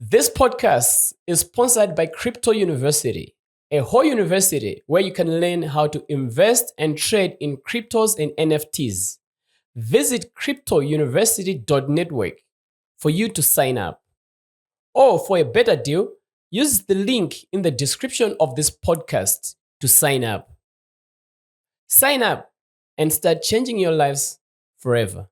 This podcast is sponsored by Crypto University, a whole university where you can learn how to invest and trade in cryptos and NFTs. Visit cryptouniversity.network for you to sign up. Or for a better deal, use the link in the description of this podcast to sign up. Sign up and start changing your lives forever.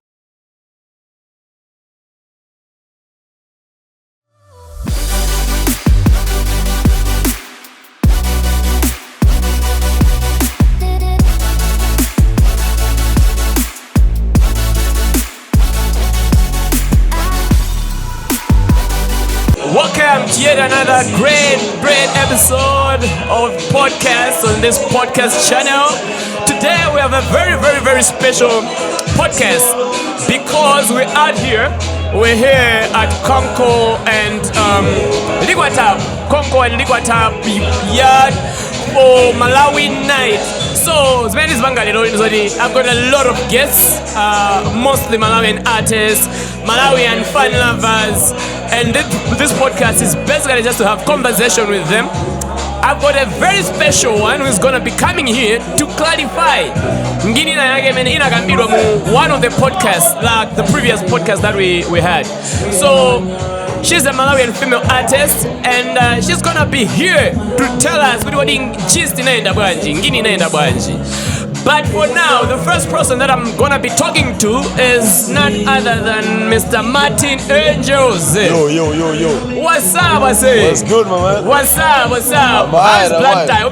Welcome to yet another great episode of podcast on this podcast channel. Today we have a very special podcast because we're out here. We're here at Konko and Liquatab Yard for Malawi night. So, I've got a lot of guests, mostly Malawian artists, Malawian fan lovers, and this podcast is basically just to have conversation with them. I've got a very special one who's going to be coming here to clarify one of the podcasts, like the previous podcast that we had. So, she's a Malawian female artist, and she's gonna be here to tell us what gist inaenda bwanji, ngini inaenda bwanji. But for now, the first person that I'm gonna be talking to is none other than Mr. Martin Angelz. Yo. What's up, I say? What's good, my man? What's up? How's Black Tie?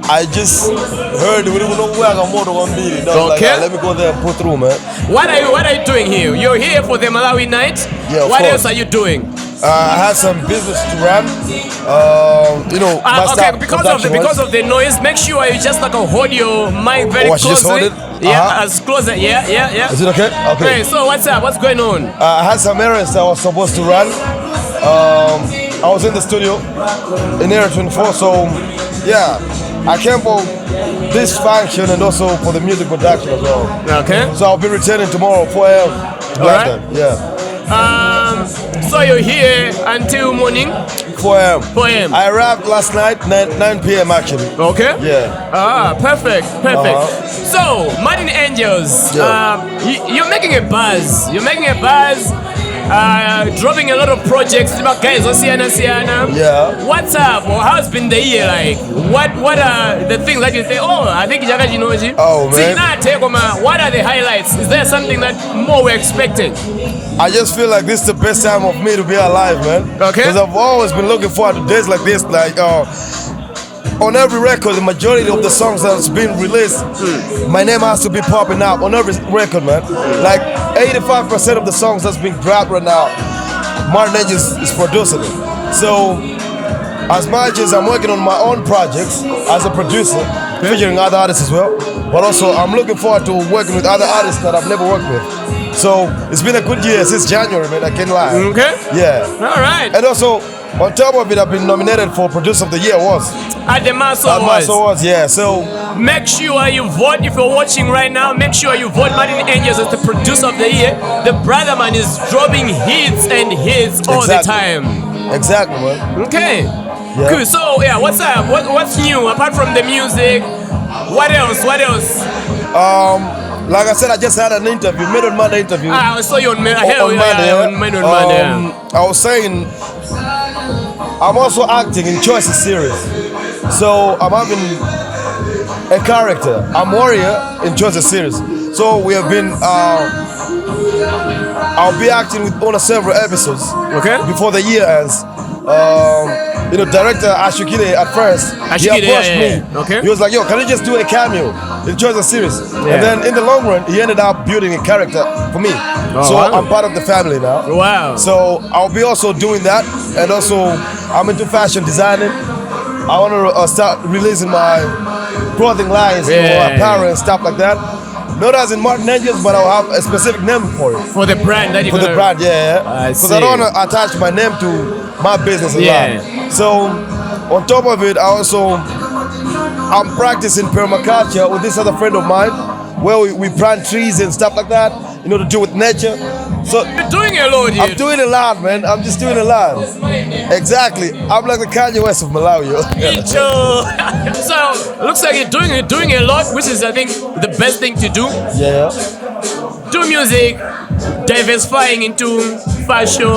I just heard we don't know where I'm going to be. Okay. Let me go there and put through, man. What are you doing here? You're here for the Malawi night? Yeah, what else are you doing? I had some business to run. Okay, because of the noise, make sure you just hold your mic very closely. Just hold it? As close as, yeah. Is it okay? Okay, so what's up? What's going on? I had some errands that I was supposed to run. I was in the studio in Area 24, so yeah, I came for this function and also for the music production as well. Okay. So I'll be returning tomorrow, 4 a.m. Alright. Yeah. So you're here until morning? 4 a.m. 4 a.m. I arrived last night, 9 p.m. actually. Okay. Yeah. Perfect. So, Martin Angelz, you're making a buzz. Dropping a lot of projects. Yeah. What's up? Well, how's been the year like? What are the things that you say? Oh, I think Jaka Jinoji. Oh man. What are the highlights? Is there something that more we're expecting? I just feel like this is the best time of me to be alive, man. Okay. Because I've always been looking forward to days like this. Like on every record, the majority of the songs that's been released, my name has to be popping up on every record, man. Like 85% of the songs that's being dropped right now, Martin Angelz is producing it. So, as much as I'm working on my own projects as a producer, featuring other artists as well, but also I'm looking forward to working with other artists that I've never worked with. So, it's been a good year since January, man, I can't lie. Okay. Yeah. All right. And also, on top of it, I've been nominated for Producer of the Year awards. At the Mass Awards. Yeah. So make sure you vote. If you're watching right now, make sure you vote Martin Angelz as the Producer of the Year. The brother man is dropping hits all the time. Exactly, man. Okay. Yeah. Cool. So yeah, what's up? What's new apart from the music? What else? Like I said, I just had an interview, Made on Monday interview. I saw you on Monday. I was saying, I'm also acting in Choices series. So I'm having a character. I'm Warrior in Choices series. So we have been, I'll be acting on several episodes. Okay. Before the year ends. Director Ashukide at first, he approached me. Okay. He was like, yo, can you just do a cameo in Choices series? Yeah. And then in the long run, he ended up building a character for me. So wow. I'm part of the family now. Wow. So I'll be also doing that. And also, I'm into fashion designing. I want to start releasing my clothing lines, apparel and stuff like that. Not as in Martin Angelz, but I'll have a specific name for it. For the brand that you For the brand, yeah. Because I don't want to attach my name to my business a lot. So, on top of it, I'm practicing permaculture with this other friend of mine, where we plant trees and stuff like that, to do with nature. So You're doing a lot, I'm dude. doing a lot, man. I'm just doing a lot. Exactly. I'm like the Kanye West of Malawi. So looks like you're doing a lot, which is I think the best thing to do. Yeah. Do music, diversifying into fashion,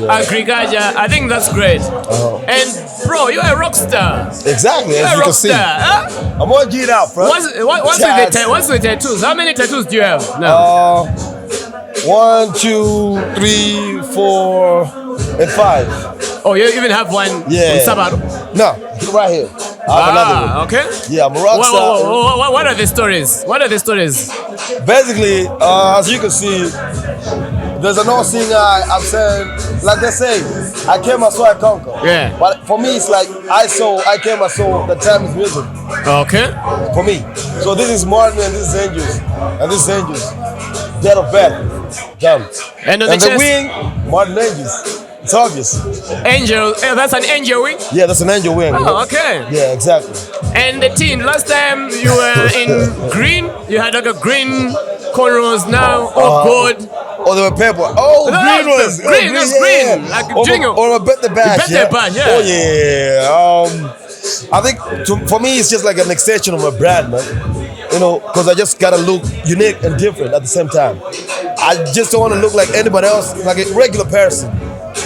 agriculture. I think that's great. And bro, you're a rock star. Exactly. You're As a you rock can see, star. Huh? I'm all G'd out, bro. What's with the tattoos? How many tattoos do you have now? 1, 2, 3, 4, and 5. Oh, you even have one Yeah. in Sabado? No, right here. I have another one. Okay. Yeah, I'm a rock star. What are the stories? What are the stories? Basically, as you can see, there's an old singer. I'm saying, like they say, I came, I saw, I conquer. Yeah. But for me, it's like I came, I saw. The time is music Okay. for me. So this is Martin and this is Angelz, and this is Angelz. Dead of bad, done. And on the the chest? wing, Martin Angelz. It's obvious. Angel. That's an angel wing. Yeah, that's an angel wing. Oh, okay. Yeah, exactly. And the team, last time you were in green, you had like a green cornrows now. Oh, gold. Oh, they were purple. Oh, No, green no, ones. green, that's green. Like a jingle. Or a bet the badge. Bet the badge, yeah. Oh, yeah. I think for me, it's just like an extension of my brand, man. You know, because I just gotta look unique and different at the same time. I just don't want to look like anybody else, like a regular person.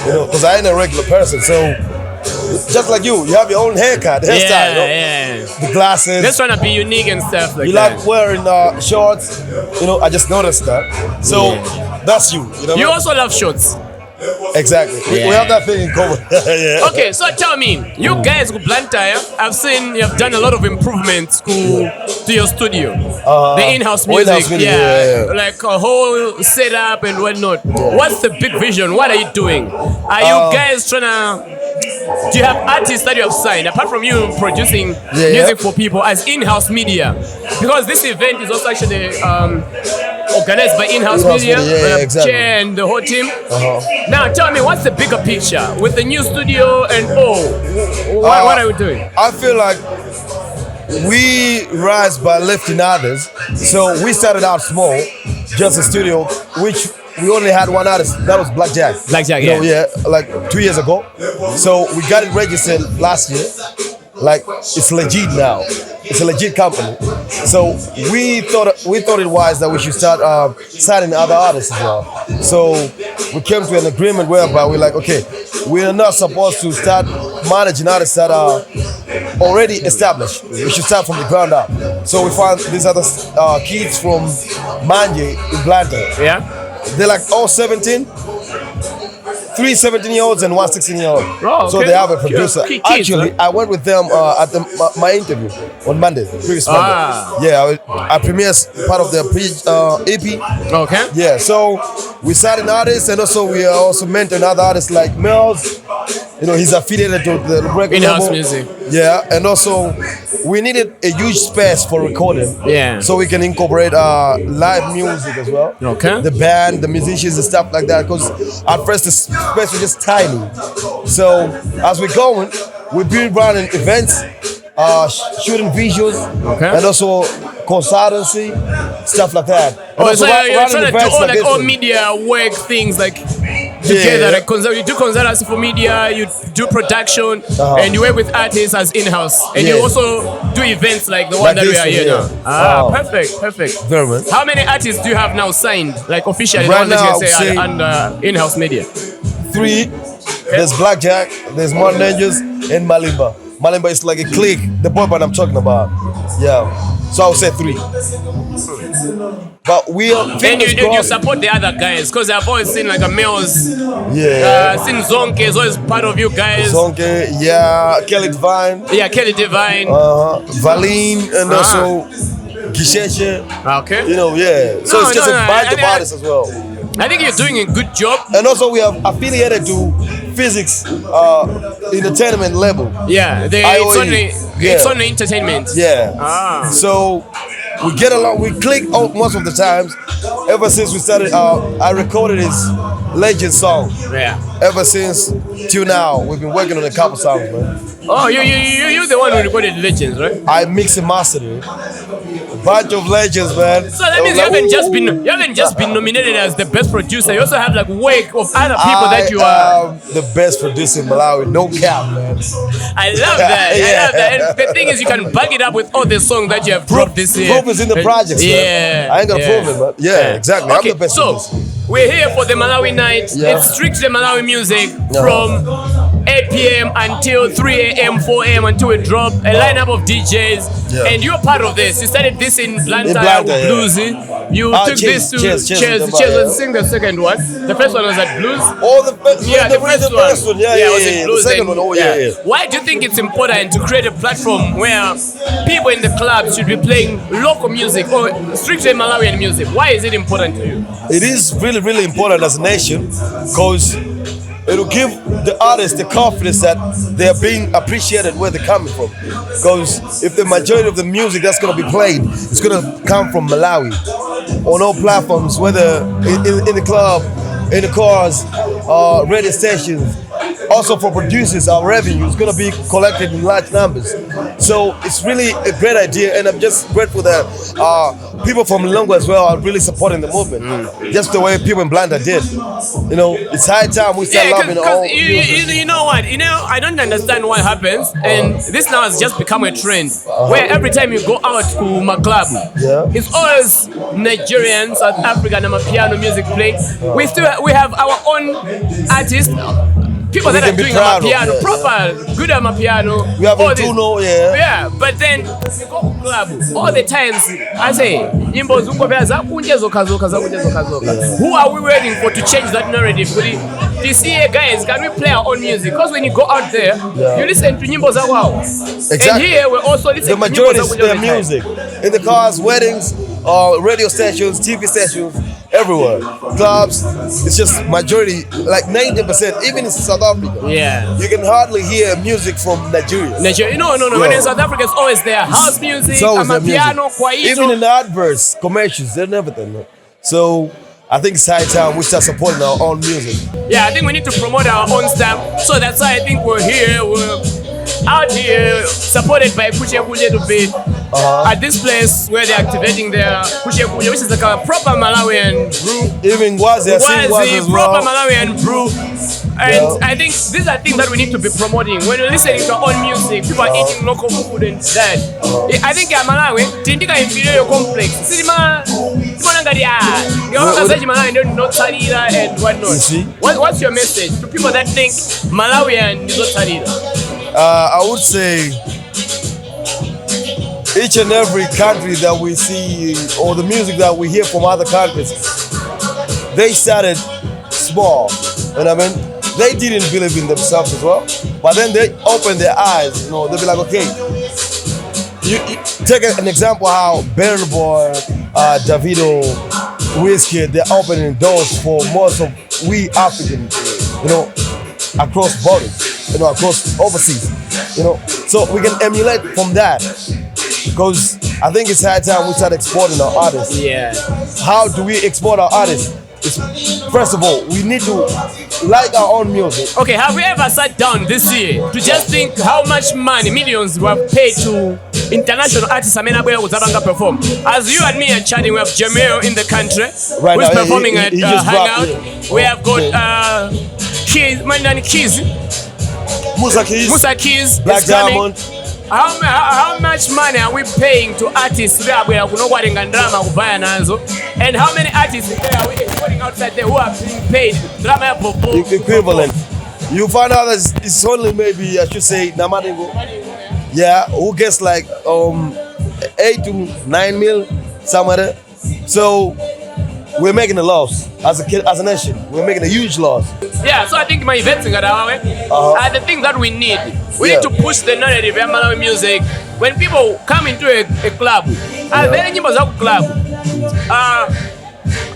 You know, because I ain't a regular person. So, just like you have your own haircut, hairstyle, you know? Yeah. The glasses. Just trying to be unique and stuff like You that. like wearing shorts, you know. I just noticed that. So that's you. You know. You also love shorts. Exactly. We Yeah. have that thing in common. Yeah. Okay, so tell me, you guys with BlakJak, I've seen you have done a lot of improvements to your studio. The in-house music, in-house music, yeah. like a whole setup and whatnot. What's the big vision? What are you doing? Are you guys trying to... Do you have artists that you have signed, apart from you producing music for people as in-house media? Because this event is also actually organized by in-house media, exactly. Chair and the whole team. Now tell me, what's the bigger picture with the new studio and what are we doing? I feel like we rise by lifting others. So we started out small, just a studio, which we only had one artist. That was BlakJak. BlakJak, You know, like 2 years ago. So we got it registered last year. Like it's legit now. It's a legit company. So we thought it wise that we should start signing other artists as well. So we came to an agreement whereby we're like, okay, we are not supposed to start managing artists that are already established. We should start from the ground up. So we found these other kids from Manje in BlakJak. Yeah. They're like all 17. 3 17-year-olds and 1 16-year-old. Oh, So okay. they have a producer. Kids, Actually, right? I went with them at my interview on Monday, previous Monday. Yeah, I premiered part of their EP. Okay. Yeah, so we signed an artist, and also we are also mentoring other artists like Mills. You know, he's affiliated to the record In-house label. music. Yeah, and also we needed a huge space for recording. Yeah. So we can incorporate live music as well. Okay. The band, the musicians, and stuff like that. Because at first the space was just tiny. So as we're going, we've been running events, shooting visuals, and also consultancy, stuff like that. And also So you're running trying to do events all like this all one. media work things like together. Like you do consultancy for media, you do production, and you work with artists as in-house, and you also do events like the one Like that we this are one, here yeah. now. Wow. Perfect. Very well. How many artists do you have now signed, like officially? Right the one that now, you can say I would under in-house media. 3. There's BlakJak, there's Martin Angelz, and Malimba. Malimba is like a clique, the boy band I'm talking about. Yeah. So I would say 3. But we are Then you support the other guys, because I've always seen like a Mills, seen Zonke is always part of you guys. Zonke, yeah, Kelly Divine, Yeah, Kelly Divine. Valine, and also Gisheche. Okay. You know, yeah. So it's just a bunch of I- artists as well. I think you're doing a good job. And also we are affiliated to Physics Entertainment label. Yeah, IOE. it's only entertainment. Yeah. So we get along, we click out most of the times. Ever since we started, I recorded his Legend song. Yeah. Ever since till now, we've been working on a couple songs, man. Oh, you're the one who recorded Legends, right? I mix and mastered it. bunch of legends, man. So that means you haven't just been nominated as the best producer. You also have like wake of other people that you are. The best producer in Malawi, no cap, man. I love that. I love that. And the thing is, you can back it up with all the songs that you have dropped this year. Proof is in the projects, man. I ain't gonna prove it, man. Yeah, exactly. Okay, I'm the best producer. We're here for the Malawi night. It's strictly Malawi music from 8 p.m. until 3 a.m., 4 a.m. until we drop a lineup of DJs. And you're part of this. You started this in Blantyre with Bluesy. You took this to Cheers. Let's sing the second one. The first one was at Blues. Oh, the first one. Yeah, was it Blues? The second one. Oh, yeah. Why do you think it's important to create a platform where people in the clubs should be playing local music or strictly Malawian music? Why is it important to you? It is really, really important as a nation because it will give the artists the confidence that they are being appreciated where they're coming from. Because if the majority of the music that's going to be played is going to come from Malawi on all platforms, whether in the club, in the cars, radio stations, also for producers, our revenue is going to be collected in large numbers. So it's really a great idea, and I'm just grateful that people from Longo as well are really supporting the movement. Just the way people in Blanda did. You know, it's high time we start loving all you know what? I don't understand what happens, and this now has just become a trend where every time you go out to Maklabu, it's always Nigerians, South African, and piano music playing. We have our own artists. People that are doing piano, proper, good piano. We have a Tuno, yeah. But then you go to club all the times. I say, who are we waiting for to change that narrative? This year, guys, can we play our own music? Because when you go out there, you listen to nyimbo za wow. Exactly. And here we also listen the majority is their music in the cars, weddings, radio stations, TV stations. Everywhere, clubs, it's just majority, like 90%, even in South Africa. Yeah. You can hardly hear music from Nigeria. No. When in South Africa, it's always there. House music, piano, kwaito. Even in the adverts, commercials, they're everything. So I think it's high time we start supporting our own music. Yeah, I think we need to promote our own stuff. So that's why I think we're here. We're out here, supported by Kuche to be at this place where they're activating their Kuche, which is like a proper Malawian brew. Even Wazi, proper Malawian brew. And I think these are things that we need to be promoting. When you're listening to our own music, people are eating local food and that. I think Malawi, tindika inferior complex. And whatnot. What's your message to people that think Malawian is not Tarira? I would say each and every country that we see or the music that we hear from other countries, they started small, and I mean, they didn't believe in themselves as well, but then they opened their eyes, they'll be like, okay, you take an example how Burna Boy, Davido, Wizkid, they're opening doors for most of we Africans, across borders. Across overseas, so we can emulate from that, because I think it's high time we start exporting our artists. Yeah. How do we export our artists? First of all, we need to like our own music. Okay, have we ever sat down this year to just think how much money, millions were paid to international artists perform? As you and me are chatting, we have Jamil in the country who's performing at Hangout. We have got Keys. Musa Keys, Black Diamond. How much money are we paying to artists? And how many artists are we exporting outside there who are being paid drama equivalent? You find out that it's only maybe, I should say, Namaringo. Yeah, who gets like 8 to 9 mil somewhere there. So we're making a loss as a nation. We're making a huge loss. Yeah, so I think my events are the things that we need. We need to push the narrative of Malawi music. When people come into a club,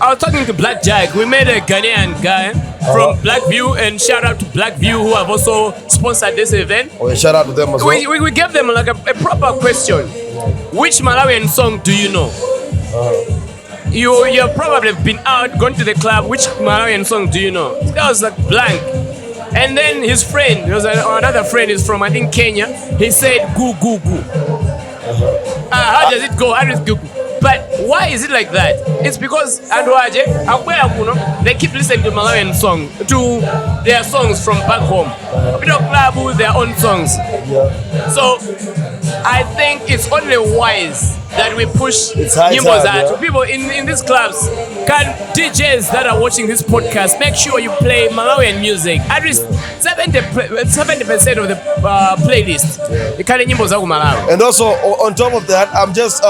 I was talking to BlakJak. We met a Ghanaian guy from Blackview, and shout out to Blackview who have also sponsored this event. Oh, yeah, shout out to them as well. We gave them like a proper question. Which Malawian song do you know? You've probably been out, gone to the club. Which Malawian song do you know? That was like blank. And then his friend, there was another friend, is from I think Kenya. He said, "Goo goo goo." How does it go? How does it go? But why is it like that? It's because Andwaje, they keep listening to Malawian songs, to their songs from back home. Club their own songs. Yeah. So I think it's only wise that we push high nyimbo time, to people in these clubs. Can DJs that are watching this podcast make sure you play Malawian music? At least 70% of the playlist. Malawi. And also on top of that, I'm just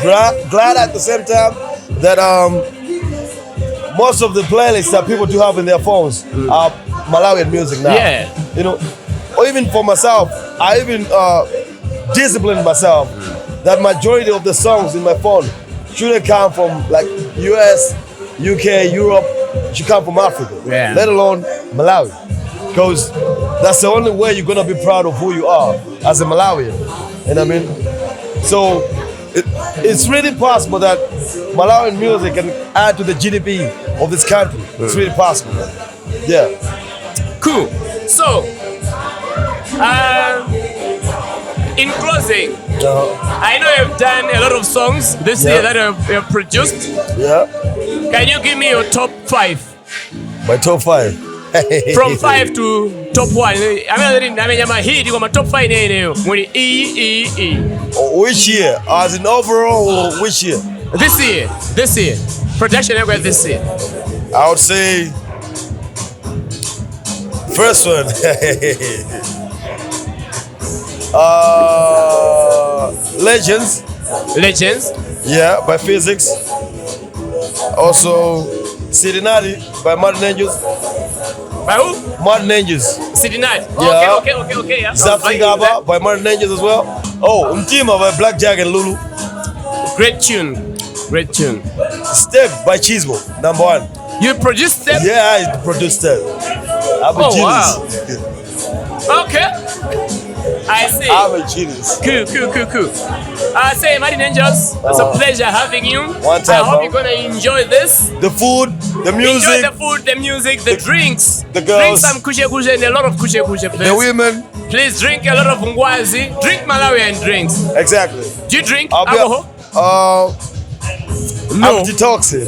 glad at the same time that most of the playlists that people do have in their phones are Malawian music now. Yeah. You know, or even for myself, I even disciplined myself that majority of the songs in my phone shouldn't come from like US, UK, Europe. It should come from Africa. Yeah. Let alone Malawi. Because that's the only way you're gonna be proud of who you are as a Malawian. You know what I mean? So it's really possible that Malawian music can add to the GDP of this country. It's really possible. Yeah. Cool. So, in closing, I know you've done a lot of songs this year that you have produced. Yeah. Can you give me your top 5? My top 5. From 5 to top 1. I mean, my top 5 Which year? As in overall, or which year? This year. Production everywhere this year. I would say first one. Legends. Yeah, by Physics. Also, Sirinati by Martin Angelz. By who? Martin Angelz. Sirinati. Yeah. Okay. Yeah. Zafingaba by Martin Angelz as well. Oh, Umtima by BlakJak and Lulu. Great tune. Step by Chismo, number 1. You produced Step? Yeah, I produced Step. I'm a genius. Wow. Okay. I see. I'm a genius. Cool. Say, Martin Angelz, it's a pleasure having you. One time, I hope you're gonna enjoy this. The food, the music. Enjoy the food, the music, the drinks. The girls. Drink some kushe and a lot of kushe, please. The women. Please drink a lot of ngwazi. Drink Malawian drinks. Exactly. Do you drink alcohol? No. I'm detoxing.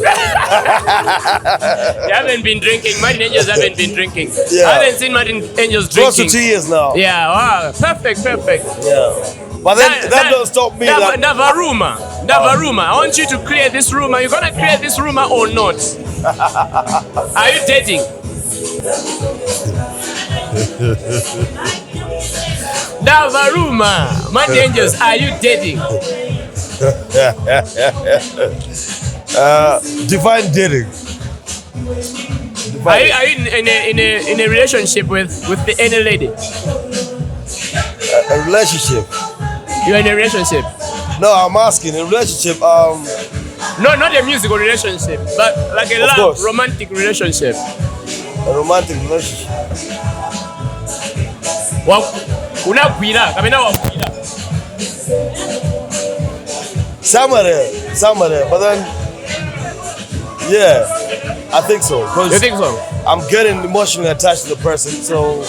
You haven't been drinking. Martin Angelz haven't been drinking. Yeah. I haven't seen Martin Angelz drinking. Close to 2 years now. Yeah, wow. Perfect. Yeah. But then that doesn't stop me. Rumor. I want you to clear this rumor. You're gonna clear this rumor or not? Are you dating? Rumor. Martin Angelz, are you dating? Divine dating. Are you in a relationship with any lady? A relationship. You're in a relationship? No, I'm asking a relationship. No, not a musical relationship, but like a love, romantic relationship. A romantic relationship. Somewhere there, but then, yeah, I think so. You think so? I'm getting emotionally attached to the person, so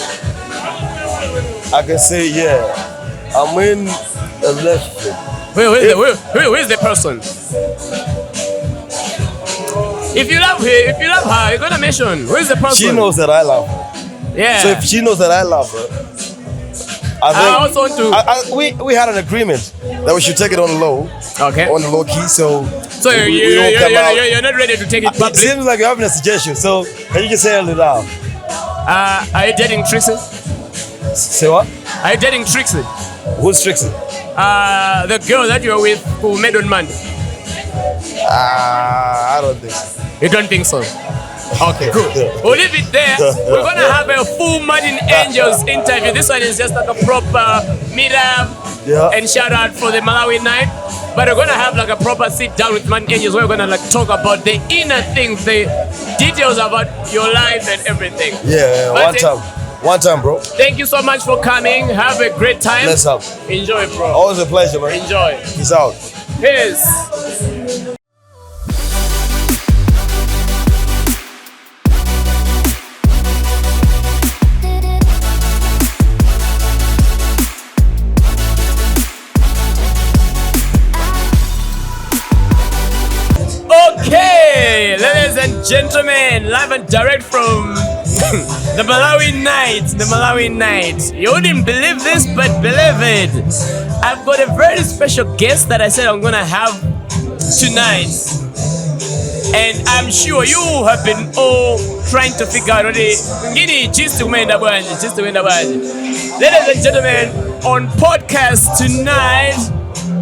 I can say, yeah, I'm in a relationship. Who is the person? If you love her, you're gonna mention who is the person. She knows that I love her. Yeah. So if she knows that I love her, I also want to. We had an agreement that we should take it on the low. Okay. On the low key, so you're not ready to take it public. It seems like you're having a suggestion. So can you just say it loud? Are you dating Trixie? Say what? Are you dating Trixie? Who's Trixie? The girl that you're with who made on Monday. I don't think so. You don't think so? Okay, good. We'll leave it there. We're gonna have a full Martin Angelz interview. This one is just like a proper meetup and shout out for the Malawi night. But we're gonna have like a proper sit down with Martin Angelz where we're gonna like talk about the inner things, the details about your life and everything. Yeah, one time, bro. Thank you so much for coming. Have a great time. Let's have. Enjoy, bro. Always a pleasure, man. Enjoy. Peace out. Peace. gentlemen, live and direct from the Malawi night. The Malawi night. You wouldn't believe this, but believe it. I've got a very special guest that I said I'm gonna have tonight. And I'm sure you have been all trying to figure out already. Ladies and gentlemen, on podcast tonight,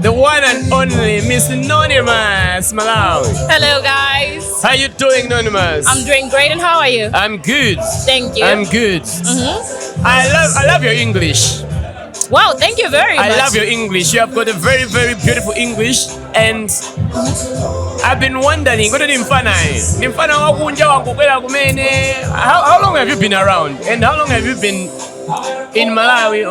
the one and only Miss Nonymous, Malawi. Hello, guys. How you doing, Nonymous? I'm doing great, and how are you? I'm good. Thank you. I'm good. I love your English. Wow, thank you very much. I love your English. You have got a very, very beautiful English, and I've been wondering, how long have you been around? And how long have you been in Malawi?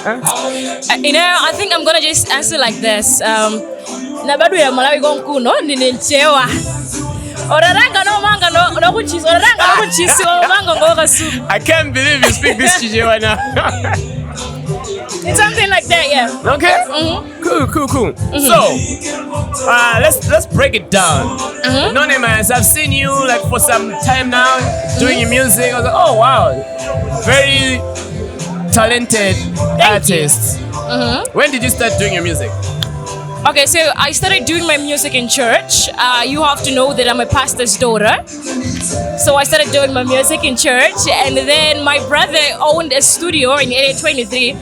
I think I'm gonna just answer like this. Na bado ya Malawi gonkuno ninenchewa. Oraranga no manga no kuchisi. Oraranga no kuchisi manga ngoka soup. I can't believe you speak this Chichewa now. It's something like that, yeah. Okay. Cool. So, let's break it down. Nonymous, I've seen you like for some time now doing your music. I was like, oh wow, very talented artist. When did you start doing your music? Okay, so I started doing my music in church. You have to know that I'm a pastor's daughter. So I started doing my music in church, and then my brother owned a studio in area 23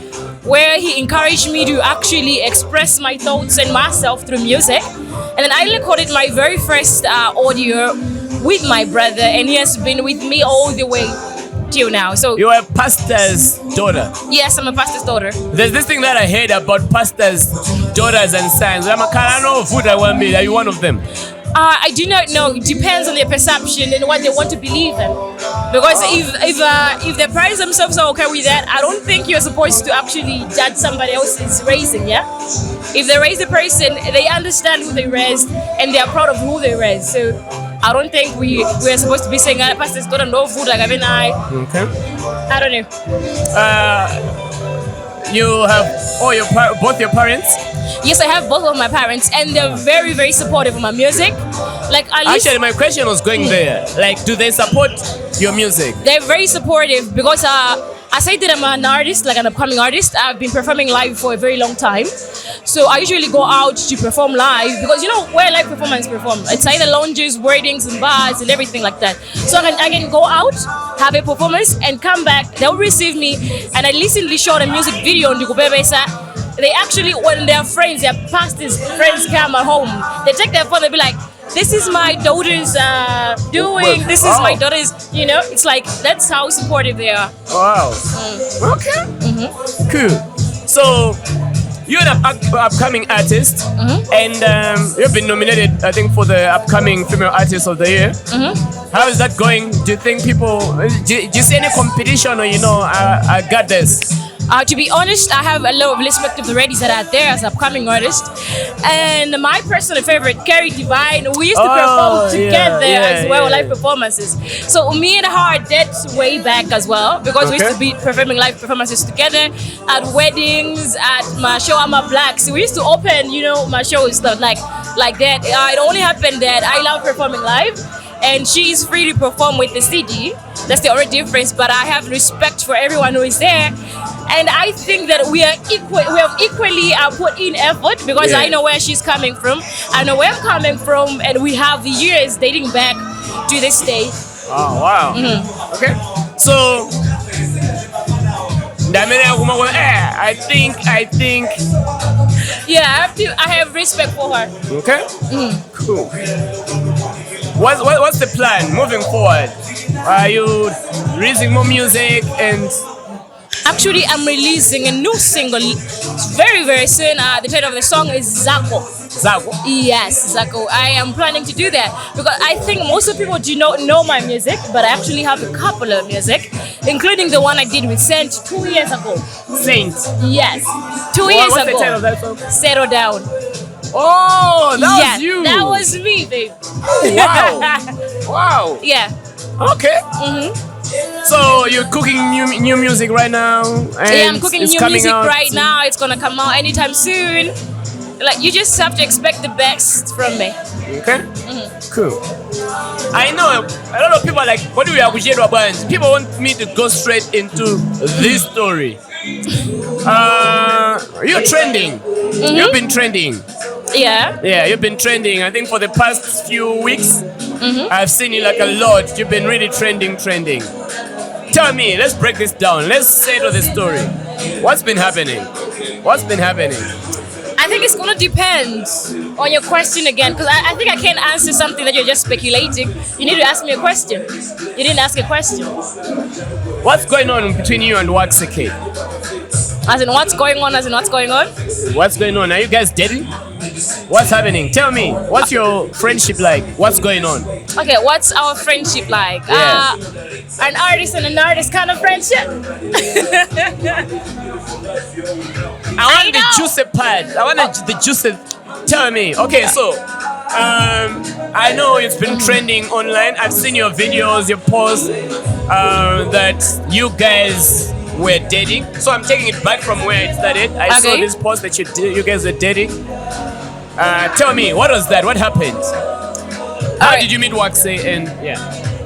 where he encouraged me to actually express my thoughts and myself through music. And then I recorded my very first audio with my brother, and he has been with me all the way till now. So you are a pastor's daughter. Yes, I'm a pastor's daughter. There's this thing that I heard about pastors' daughters and sons. Are you one of them? I do not know. It depends on their perception and what they want to believe in. Because if they prize themselves are okay with that, I don't think you're supposed to actually judge somebody else's raising. Yeah. If they raise a person, they understand who they raised and they are proud of who they raised. So I don't think we're supposed to be saying pastor's daughter no food like I. Okay. I don't know. You have both your parents? Yes, I have both of my parents, and they're very, very supportive of my music. Like actually, my question was going there. Like, do they support your music? They're very supportive because I say that I'm an artist, like an upcoming artist. I've been performing live for a very long time. So I usually go out to perform live because you know where live performance perform. It's either lounges, weddings, and bars, and everything like that. So I can go out, have a performance, and come back. They'll receive me, and I recently shot a music video on Dikubebesa. They actually, when their friends, their pastors' friends come at home, they take their phone, they'll be like, this is my daughter's doing, this is my daughter's, you know, it's like, that's how supportive they are. Wow. Okay. Cool. So, you're an upcoming artist, and you've been nominated, I think, for the upcoming Female Artist of the Year. How is that going? Do you think people, do you see any competition or, I got this? To be honest, I have a lot of respect of the ladies that are there as upcoming artists. And my personal favorite, Carrie Divine, we used to perform together as well, live performances. So me and her, that's way back as well, because we used to be performing live performances together at weddings, at my show, I'm a Black. So we used to open, my show and stuff like that. It only happened that I love performing live, and she is free to perform with the CD. That's the only difference, but I have respect for everyone who is there. And I think that we have equally put in effort because I know where she's coming from, I know where I'm coming from, and we have years dating back to this day. Oh, wow. Okay. So, I think. Yeah, I have respect for her. Okay. Cool. What's the plan moving forward? Are you releasing more music and? Actually, I'm releasing a new single very, very soon. The title of the song is Zako. Zako? Yes, Zako. I am planning to do that because I think most of people do not know my music, but I actually have a couple of music, including the one I did with Saint 2 years ago. Saint? Yes, 2 years ago. What's the title of that song? Settle Down. Oh, that was you. That was me, babe. Wow. Wow. Yeah. Okay. So you're cooking new music right now? Yeah, I'm cooking new music right now. It's gonna come out anytime soon. Like, you just have to expect the best from me. Okay. Cool. I know a lot of people are like, what do we have with bands? People want me to go straight into this story. You're trending. You've been trending. Yeah. Yeah, you've been trending. I think for the past few weeks, I've seen you like a lot. You've been really trending. Tell me, let's break this down. Let's settle the story. What's been happening? I think it's gonna depend on your question again, because I think I can't answer something that you're just speculating. You need to ask me a question. You didn't ask a question. What's going on between you and BlakJak? As in what's going on? What's going on? Are you guys dating? What's happening? Tell me. What's your friendship like? What's going on? Okay, what's our friendship like? Yeah. An artist and an artist kind of friendship. I want the juicy part. The juicy. Tell me. Okay, so I know it's been trending online. I've seen your videos, your posts that you guys were dating. So I'm taking it back from where it started. I saw this post that you guys were dating. Tell me, what was that? What happened? How did you meet BlakJak? And yeah.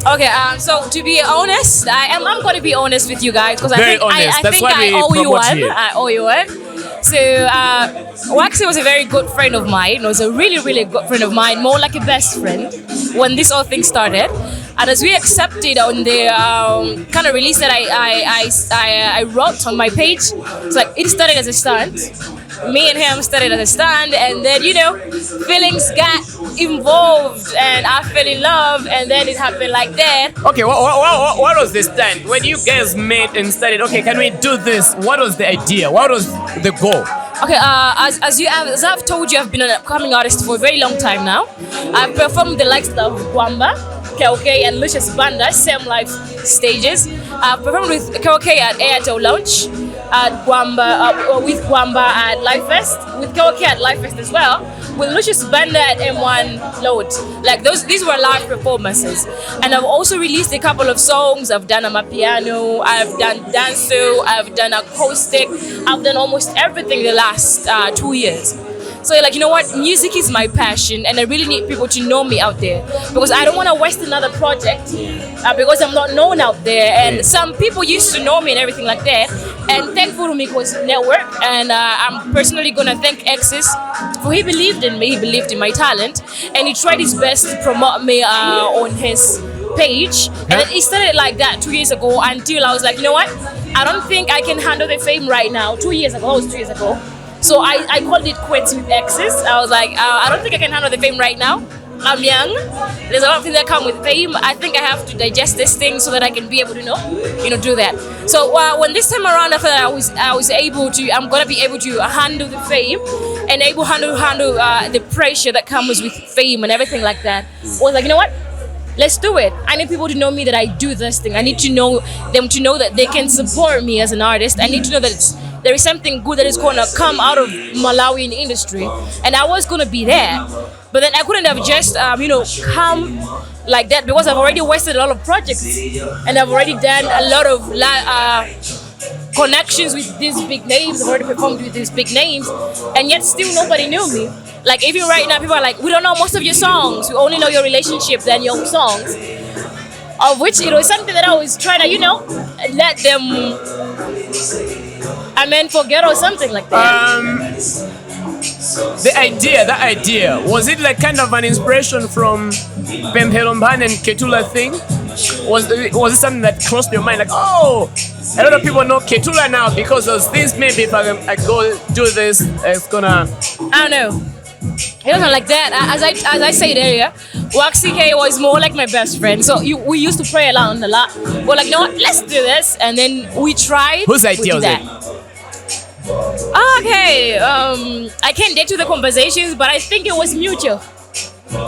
Okay, so to be honest, I'm going to be honest with you guys, because I think That's why I owe you one. I owe you one. So BlakJak was a very good friend of mine. It was a really, really good friend of mine, more like a best friend when this whole thing started. And as we accepted on the kind of release that I wrote on my page, it's like it started as a stunt. Me and him started as a stand, and then feelings got involved, and I fell in love, and then it happened like that. Okay, what was the stand when you guys met and started? Okay, can we do this? What was the idea? What was the goal? Okay, as I've told you, I've been an upcoming artist for a very long time now. I've performed with the likes of Gwamba, KOK, and Lucius Banda, same life stages. I've performed with KOK at Airtel Lounge, at Gwamba, with Gwamba at Life Fest, with KOK at Life Fest as well, with Lucius Banda at M1 Load. Like these were live performances. And I've also released a couple of songs. I've done amapiano, I've done danso, I've done acoustic, I've done almost everything the last 2 years. So like, you know what, music is my passion, and I really need people to know me out there, because I don't want to waste another project because I'm not known out there. And some people used to know me and everything like that, and thankful to me was network. And I'm personally gonna thank Exis, for he believed in me, he believed in my talent, and he tried his best to promote me on his page. And then it started like that 2 years ago, until I was like, you know what, I don't think I can handle the fame right now. 2 years ago, it was 2 years ago. So I called it quits with Exis. I was like, I don't think I can handle the fame right now. I'm young. There's a lot of things that come with fame. I think I have to digest this thing so that I can be able to do that. So when this time around, I thought I was able to. I'm gonna be able to handle the fame and able to handle the pressure that comes with fame and everything like that. I was like, you know what? Let's do it. I need people to know me, that I do this thing. I need to know them to know that they can support me as an artist. I need to know that there is something good that is going to come out of Malawian industry. And I was going to be there. But then I couldn't have just, come like that, because I've already wasted a lot of projects. And I've already done a lot of connections with these big names. I've already performed with these big names. And yet still nobody knew me. Like even right now, people are like, we don't know most of your songs. We only know your relationships and your songs. Of which it was something that I was trying to, let them, forget or something like that. The idea, was it like kind of an inspiration from Pempelomban and Ketula thing? Was it something that crossed your mind? Like, oh, a lot of people know Ketula now because of this. Maybe if I go do this, it's gonna... I don't know. It wasn't like that. As I said earlier, BlakJak was more like my best friend. So we used to pray around a lot. We're like, you know what, let's do this. And then we tried. Whose idea was it? Okay, I can't get to the conversations, but I think it was mutual.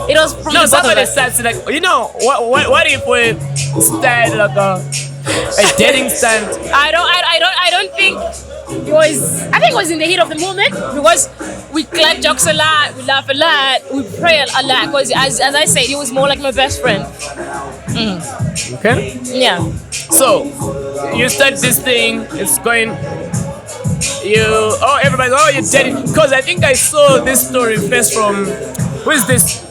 It was from no, somebody starts like, what if we start like a dating stand? I don't think it was. I think it was in the heat of the moment, because we crack jokes a lot, we laugh a lot, we pray a lot. Because as I said, he was more like my best friend. Okay. Yeah. So you start this thing. It's going. Everybody, you're dating. Because I think I saw this story first from, who is this?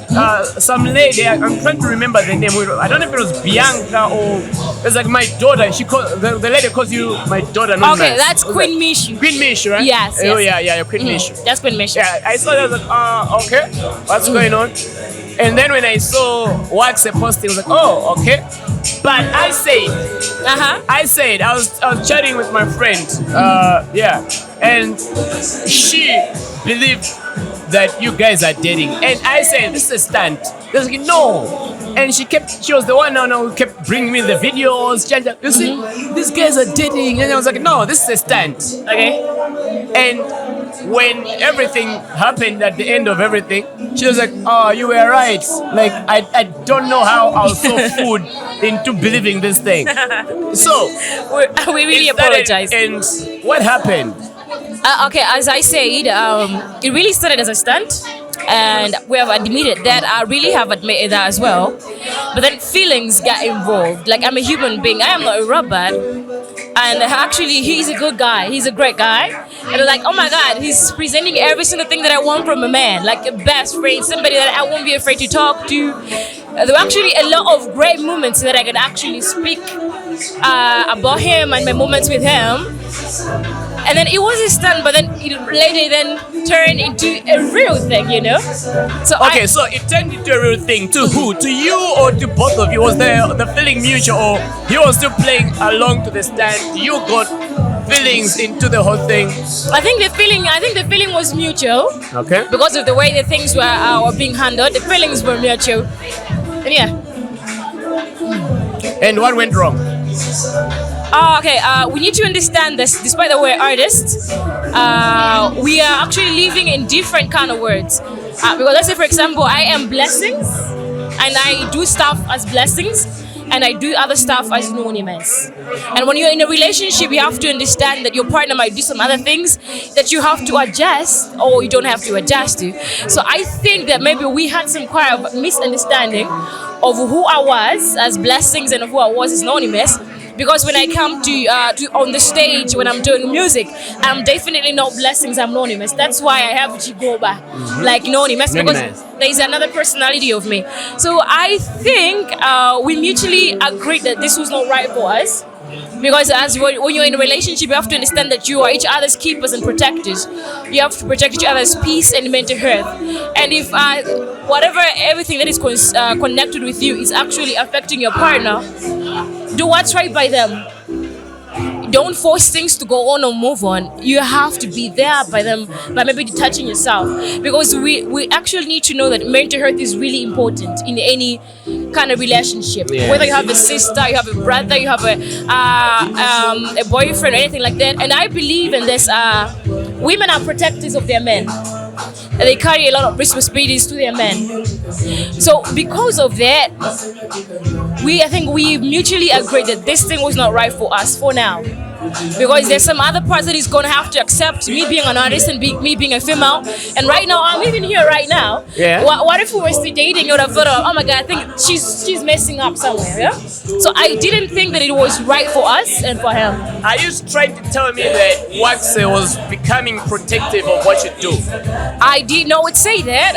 some lady. I'm trying to remember the name. I don't know if it was Bianca or it's like my daughter. She called the lady calls you my daughter. Okay, that's Queen Mishu. Queen Mishu, right? Yes. Oh yeah, Queen Mishu. That's Queen Mishu. Yeah, I saw that. I was like, okay, what's going on? And then when I saw Wax posting, I was like, oh, okay. But I said, I was chatting with my friend, and she believed that you guys are dating, and I said this is a stunt. They was like, no, and she was the one who kept bringing me the videos. You see, these guys are dating, and I was like, no, this is a stunt. Okay, and when everything happened at the end of everything, she was like, oh, you were right. Like I don't know how I was so fooled into believing this thing. So we really apologize. And what happened? Okay, as I said, it really started as a stunt, and we have admitted that. I really have admitted that as well. But then feelings got involved. Like, I'm a human being. I am not a robot. And actually, he's a good guy. He's a great guy. And I'm like, oh my God, he's presenting every single thing that I want from a man. Like a best friend, somebody that I won't be afraid to talk to. There were actually a lot of great moments that I could actually speak about him and my moments with him. And then it was a stunt, but then it later then turned into a real thing, you know? So so it turned into a real thing. To who? To you or to both of you? Was the feeling mutual, or he was still playing along to the stunt? You got feelings into the whole thing? I think the feeling was mutual. Okay. Because of the way the things were being handled, the feelings were mutual. And yeah. And what went wrong? We need to understand this. Despite that we're artists, we are actually living in different kind of words. Because let's say, for example, I am blessings, and I do stuff as blessings, and I do other stuff as Nonymous. And when you're in a relationship, you have to understand that your partner might do some other things that you have to adjust, or you don't have to adjust to. So I think that maybe we had some kind of misunderstanding of who I was as blessings and who I was as Nonymous. Because when I come to on the stage, when I'm doing music, I'm definitely not blessings, I'm Nonymous. That's why I have Jigoba, like Nonymous, because there is another personality of me. So I think we mutually agreed that this was not right for us. Because when you're in a relationship, you have to understand that you are each other's keepers and protectors. You have to protect each other's peace and mental health. And if everything that is connected with you is actually affecting your partner, do what's right by them. Don't force things to go on or move on. You have to be there by them, by maybe detaching yourself. Because we actually need to know that mental health is really important in any kind of relationship. Yeah. Whether you have a sister, you have a brother, you have a boyfriend or anything like that. And I believe in this, women are protectors of their men. And they carry a lot of responsibilities to their men. So because of that, I think we mutually agreed that this thing was not right for us for now. Because there's some other parts that he's going to have to accept, me being an artist and me being a female. And right now, I'm even here right now. Yeah. What if we were still dating? You would have thought, oh my God, I think she's messing up somewhere. Yeah. So I didn't think that it was right for us and for him. Are you trying to tell me that Wax was becoming protective of what you do? I did not say that.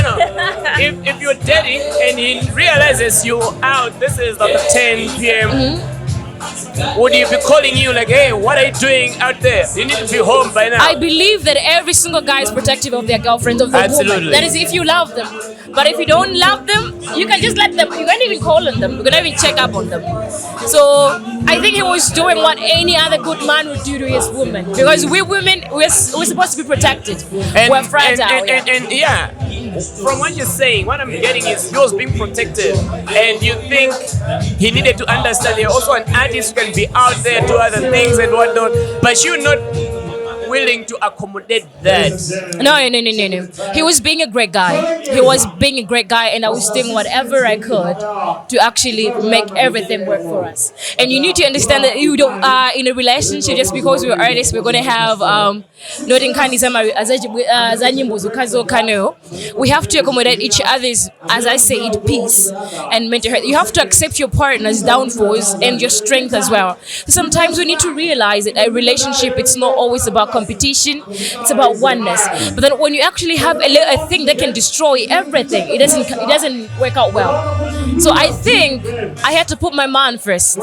No. If you're dating and he realizes you're out, this is like 10 p.m. Mm-hmm. Would he be calling you like, hey, what are you doing out there? You need to be home by now. I believe that every single guy is protective of their girlfriends, of their woman. That is if you love them. But if you don't love them, you can just let them. You can't even call on them. You can't even check up on them. So I think he was doing what any other good man would do to his woman. Because we women, we're supposed to be protected. We're fragile. From what you're saying, what I'm getting is he was being protective, and you think he needed to understand you're also an artist who can be out there, do other things and whatnot, but you're not willing to accommodate that. No. He was being a great guy. And I was doing whatever I could to actually make everything work for us. And you need to understand that you don't in a relationship, just because we're artists, we're gonna have we have to accommodate each other's, as I said, peace and mental health. You have to accept your partner's downfalls and your strength as well. Sometimes we need to realize that a relationship, it's not always about competition. It's about oneness. But then when you actually have a thing that can destroy everything, it doesn't work out well. So I think I had to put my man first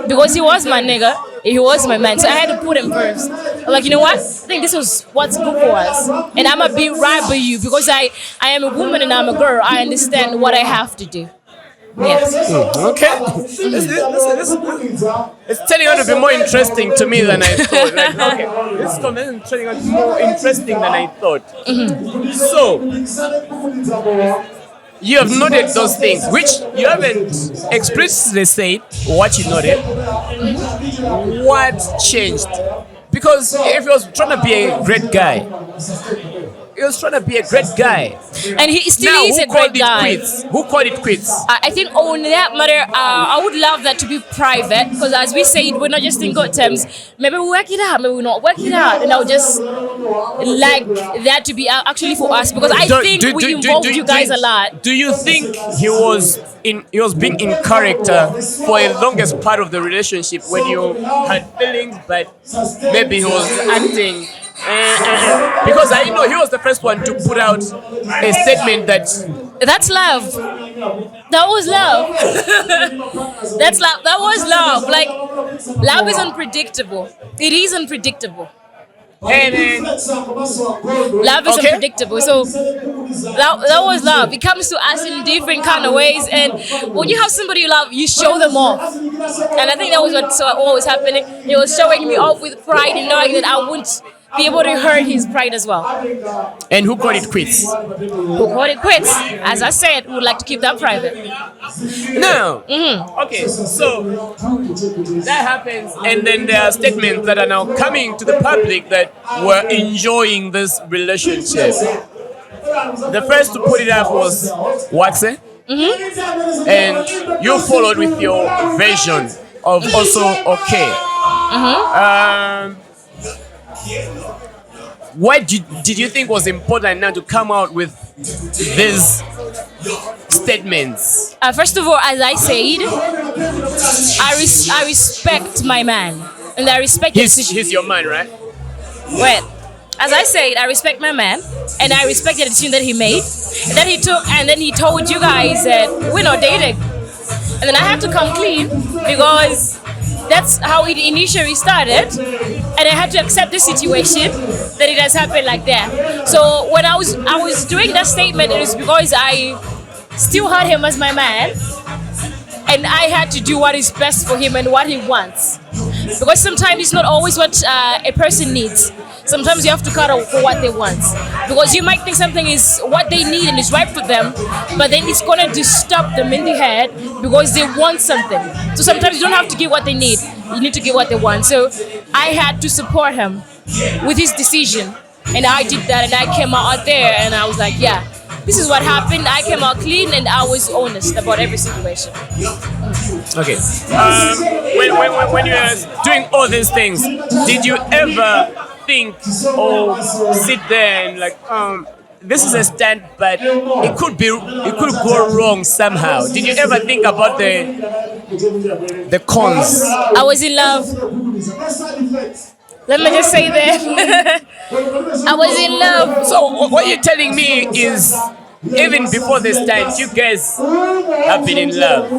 because he was my nigga. He was my man, so I had to put him first. I'm like, you know what? I think this was what's good for us, and I'ma be right by you because I am a woman and I'm a girl. I understand what I have to do. Yes. Okay. It's turning out to be more interesting to me than I thought. Like, okay, this conversation is turning out more interesting than I thought. So, you have noted those things, which you haven't explicitly said what you noted. What changed? Because if he was trying to be a great guy, he was trying to be a great guy. And he still is a great guy. Who called it quits? I think on that matter, I would love that to be private because as we said, we're not just in good terms. Maybe we work it out, maybe we not work it out. And I would just like that to be actually for us because I think we involved you guys a lot. Do you think he was being in character for a longest part of the relationship when you had feelings, but maybe he was acting? Because I know he was the first one to put out a statement that's love. That was love. That's love. That was love. Like love is unpredictable. It is unpredictable. Love is unpredictable. So that was love. It comes to us in different kind of ways, and when you have somebody you love, you show them off. And I think that was what was happening. He was showing me off with pride and knowing that I wouldn't be able to hurt his pride as well. And who called it quits? Who called it quits? As I said, we would like to keep that private. No. Okay, so that happens, and then there are statements that are now coming to the public that we're enjoying this relationship. The first to put it up was Waxe, and you followed with your version of also okay. What did you think was important now to come out with these statements? First of all, as I said, I respect my man, and I respect he's your man, right? Well, as I said, I respect my man, and I respect the decision that he made, and that he took, and then he told you guys that we're not dating, and then I had to come clean because that's how it initially started, and I had to accept the situation that it has happened like that. So when I was doing that statement, it was because I still had him as my man, and I had to do what is best for him and what he wants. Because sometimes it's not always what a person needs. Sometimes you have to cut out for what they want. Because you might think something is what they need and is right for them, but then it's going to disturb them in the head because they want something. So sometimes you don't have to give what they need. You need to give what they want. So I had to support him with his decision. And I did that, and I came out there and I was like, yeah, this is what happened. I came out clean and I was honest about every situation. Okay. When you were doing all these things, did you ever think or sit there and like, this is a stand, but it could go wrong somehow? Did you ever think about the cons? I was in love. Let me just say that. I was in love. So what you're telling me is, even before this time, you guys have been in love?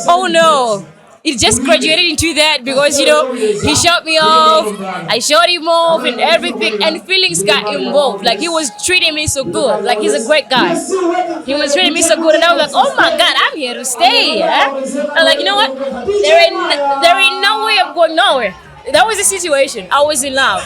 Oh no. It just graduated into that because, you know, he shot me off, I shot him off and everything, and feelings got involved. Like, he was treating me so good. Like, he's a great guy. He was treating me so good, and I was like, oh my God, I'm here to stay. I'm like, you know what? There ain't no way I'm going nowhere. That was the situation. I was in love.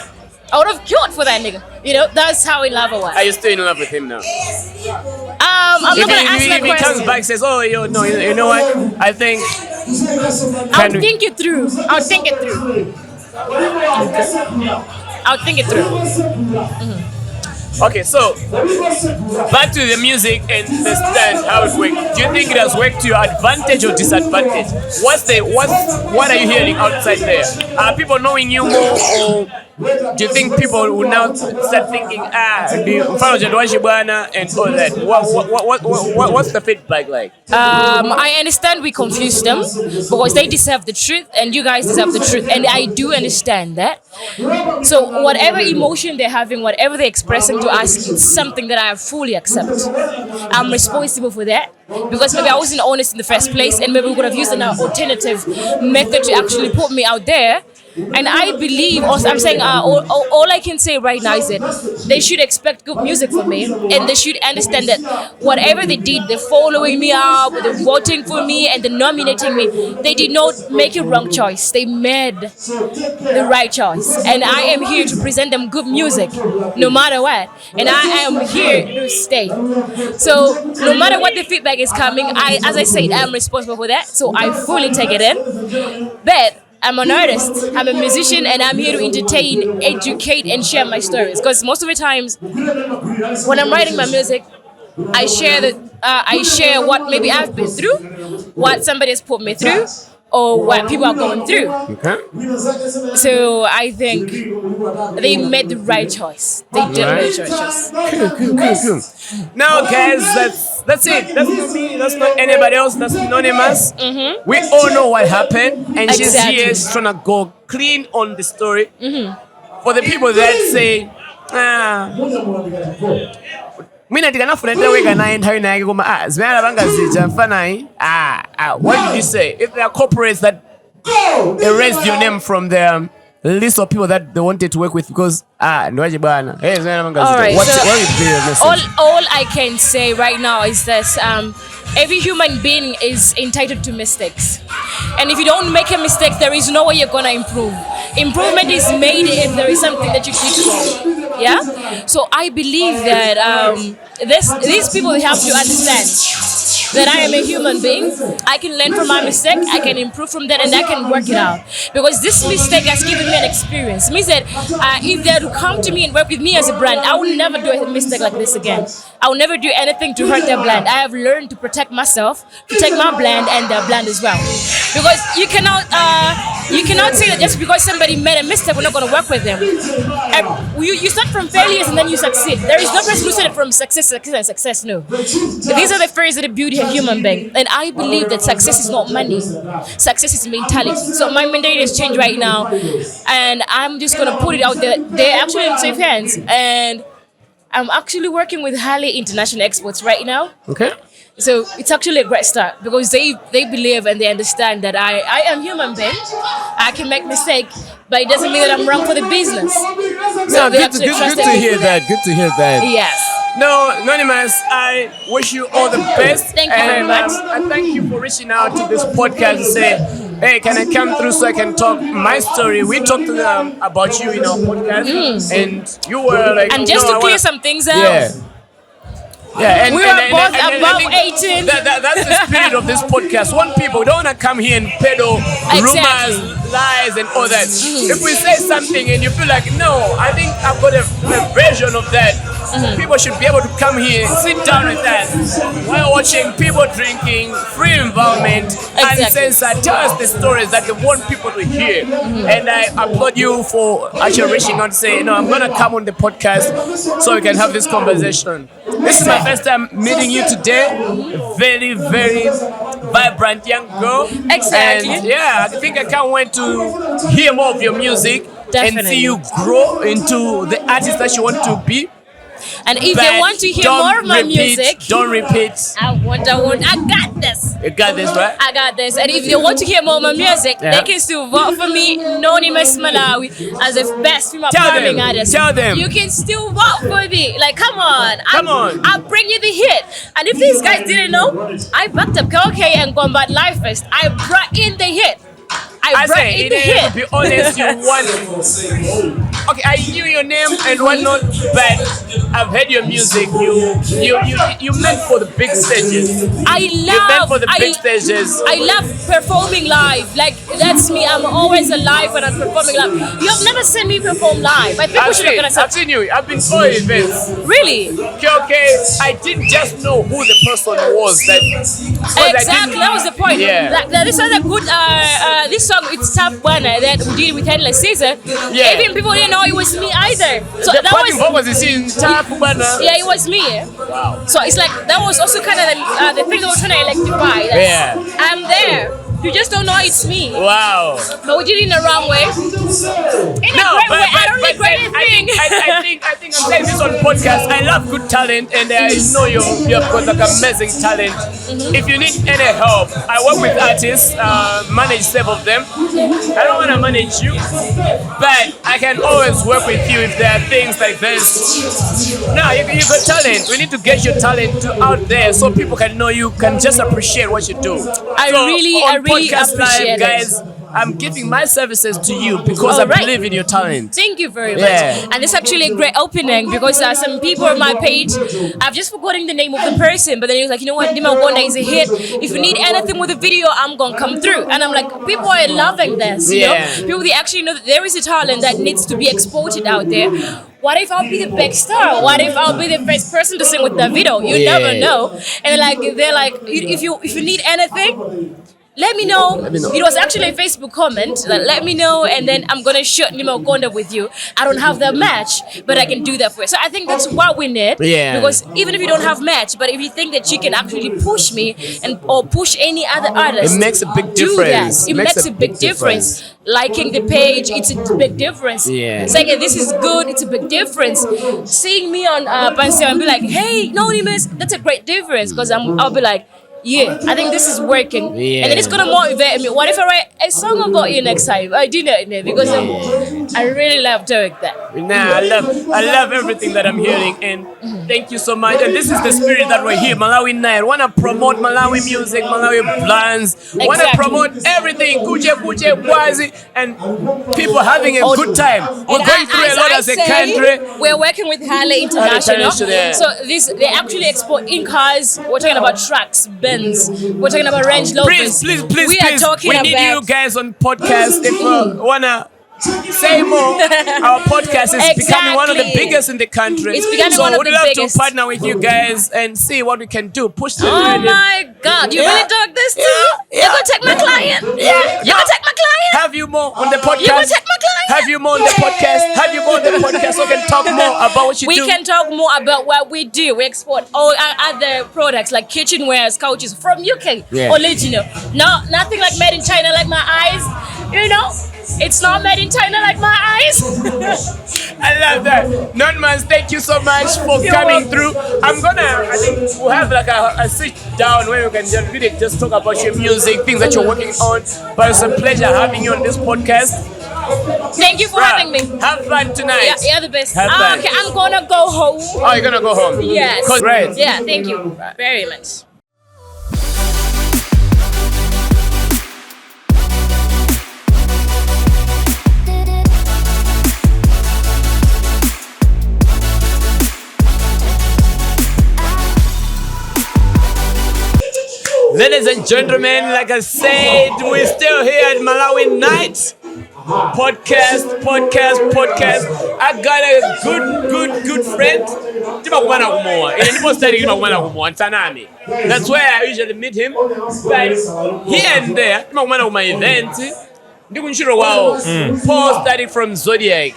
I would have killed for that nigga. You know, that's how in love I was. Are you still in love with him now? I'm not gonna ask that question. If he comes back and says, oh, you know what? I think... I'll think it through. I'll think it through. I'll think it through. Okay, so back to the music and the stand, how it works. Do you think it has worked to your advantage or disadvantage? What are you hearing outside there? Are people knowing you more, or do you think people will now start thinking, mfano Jadwashi bwana and all that? What's the feedback like? I understand we confuse them because they deserve the truth and you guys deserve the truth, and I do understand that. So whatever emotion they're having, whatever they're expressing to us, it's something that I fully accept. I'm responsible for that because maybe I wasn't honest in the first place, and maybe we could have used an alternative method to actually put me out there. And I believe, also, I'm saying, all I can say right now is that they should expect good music from me, and they should understand that whatever they did, they're following me up, they're voting for me, and they're nominating me. They did not make a wrong choice. They made the right choice. And I am here to present them good music, no matter what. And I am here to stay. So no matter what the feedback is coming, as I said, I'm responsible for that. So I fully take it in. But I'm an artist, I'm a musician, and I'm here to entertain, educate, and share my stories. Because most of the times, when I'm writing my music, I share what maybe I've been through, what somebody has put me through, or what people are going through. Okay. So I think they made the right choice. They did make the right choice. Cool. Now, guys, that's it. That's not me. That's not anybody else. That's Nonymous. Mm-hmm. We all know what happened, and she's Exactly. here. She's trying to go clean on the story. Mm-hmm. For the people that say, mina tikanafuna ndeweka naye nthawi naye koma zimene apangazija mfanayi what did you say? If there are corporates that erased your name from the list of people that they wanted to work with because ndwaje bwana zimene apangazija, Alright, what so would be your message? all I can say right now is this: every human being is entitled to mistakes, and if you don't make a mistake, there is no way you're gonna improve. Improvement is made if there is something that you did wrong. Yeah. So I believe that these people have to understand that I am a human being. I can learn from my mistake, I can improve from that, and I can work it out. Because this mistake has given me an experience. It means that if they were to come to me and work with me as a brand, I will never do a mistake like this again. I will never do anything to hurt their brand. I have learned to protect myself, protect my brand and their brand as well. Because you cannot say that just because somebody made a mistake, we're not going to work with them. You start from failures and then you succeed. There is no person who started from success. No. These are the phases of the beauty of human being. And I believe that success is not money. Success is mentality. So my mentality has changed right now. And I'm just going to put it out there. They're actually in safe hands. And I'm actually working with Harley International Exports right now. Okay. So it's actually a great start because they believe and they understand that I am human being. I can make mistakes, but it doesn't mean that I'm wrong for the business. So good to hear that. Good to hear that. Yes. No, Nonymous, I wish you all the best. Thank you very much. And thank you for reaching out to this podcast and say, hey, can I come through so I can talk my story? We talked to them about you in our podcast, and you were like, And just to clear some things out. Yeah. Yeah, and We are both above 18. That's the spirit of this podcast. One people, we don't want to come here and peddle rumors, lies, and all that. If we say something and you feel like, no, I think I've got a version of that, people should be able to come here, sit down with us while watching people drinking, free environment, uncensored. Tell us the stories that they want people to hear. And I applaud you for actually reaching out and saying, no, I'm going to come on the podcast so we can have this conversation. This is my first time meeting you today. Very, very vibrant young girl. Exactly. And yeah, I think I can't wait to hear more of your music and see you grow into the artist that you want to be. And if they want to hear more of my music, don't repeat. I got this. You got this, right? I got this. And if they want to hear more of my music, they can still vote for me, Nonymous Malawi, as the best female performing artist. Tell them. You can still vote for me. Like, come on. Come on. I'll bring you the hit. And if these guys didn't know, I backed up KOK and Combat Live Fest. I brought in the hit. I brought in the hit. To be honest, you won. Okay, I knew your name and whatnot, but I've heard your music. You meant for the big stages. You meant for the big stages. I love performing live. Like, that's me. I'm always alive when I'm performing live. You have never seen me perform live. I think we should have gonna say. I've seen you. I've been to events. Really? Okay. I didn't just know who the person was. Exactly. That was the point. Yeah. Like, this was a good. This song, it's Top Bwana that we did with Endless Caesar. Yeah. Even people didn't know it was me either. So The that backing was vocals is in Top Bwana. yeah, it was me. Wow. So it's like that was also kind of the thing that we're trying to electrify. That Yeah. I'm there. You just don't know it's me. Wow. But we did it in the wrong way. In a great way. I don't regret anything. I think I'm saying this on podcast. I love good talent, and I know you have got like amazing talent. If you need any help, I work with artists, manage several of them. I don't want to manage you, but I can always work with you if there are things like this. No, you got talent. We need to get your talent out there so people can know you, can just appreciate what you do. I really Podcast appreciate Live, guys, it. I'm giving my services to you because I believe in your talent. Thank you very much. Yeah. And it's actually a great opening because some people on my page, I've just forgotten the name of the person, but then he was like, you know what, Dima Gonda is a hit. If you need anything with a video, I'm going to come through. And I'm like, people are loving this, you know? People, they actually know that there is a talent that needs to be exported out there. What if I'll be the big star? What if I'll be the first person to sing with the video? You never know. And they're like, if you need anything, let me know. It was actually a Facebook comment. Like, let me know, and then I'm gonna shoot Nima Gonda with you. I don't have the match, but I can do that for you. So I think that's what we need. Yeah. Because even if you don't have match, but if you think that you can actually push me or push any other artist, It makes a big do difference. that. It makes a big difference. Liking the page, it's a big difference. Yeah. Saying that this is good, it's a big difference. Seeing me on Pansio and be like, hey, Nonymous, that's a great difference. Because I'll be like, yeah, I think this is working. Yeah. And then it's gonna motivate me. What if I write a song about you next time? I do that because I really love doing that. Nah, I love everything that I'm hearing, and thank you so much. And this is the spirit that we're here, Malawi Night. Wanna promote Malawi music, Malawi brands. Wanna Exactly. promote everything, kuche Bwazi, and people having a good time. We're And going through a lot as a country. We're working with Harley International. International, yeah. So they actually export in cars. We're talking about trucks, Benz. We're talking about Range Rovers. Please, we are talking we need about you guys on podcast. If you wanna say more, our podcast is becoming one of the Exactly. biggest in the country. It's becoming so one of we'd the love biggest. to partner with you guys and see what we can do. Push the Oh limit. my God! You really talk this too? Yeah. You gonna take my client? Yeah. You gonna take my client? Have you more on the podcast? You gonna take my client? Have you more on the podcast? Have you more on the podcast so we can talk more about what you We do? can talk more about what we do. We export all our other products like kitchenwares, couches from UK, Yeah. original. No, nothing like made in China like my eyes. You know, it's not made in China like my eyes. I love that. Nonymous, thank you so much for coming through. I think we'll have like a sit down where we can just really just talk about your music, things that you're working on. But it's a pleasure having you on this podcast. Thank you for having me. Have fun tonight. Yeah, you're the best. Have fun. Okay, I'm gonna go home. Oh, you're gonna go home? Yes. Great. Yeah, thank you very much. Ladies and gentlemen, like I said, we're still here at Malawi Night. Podcast. I got a good friend. That's where I usually meet him. But here and there, my event. Paul studying from Zodiac.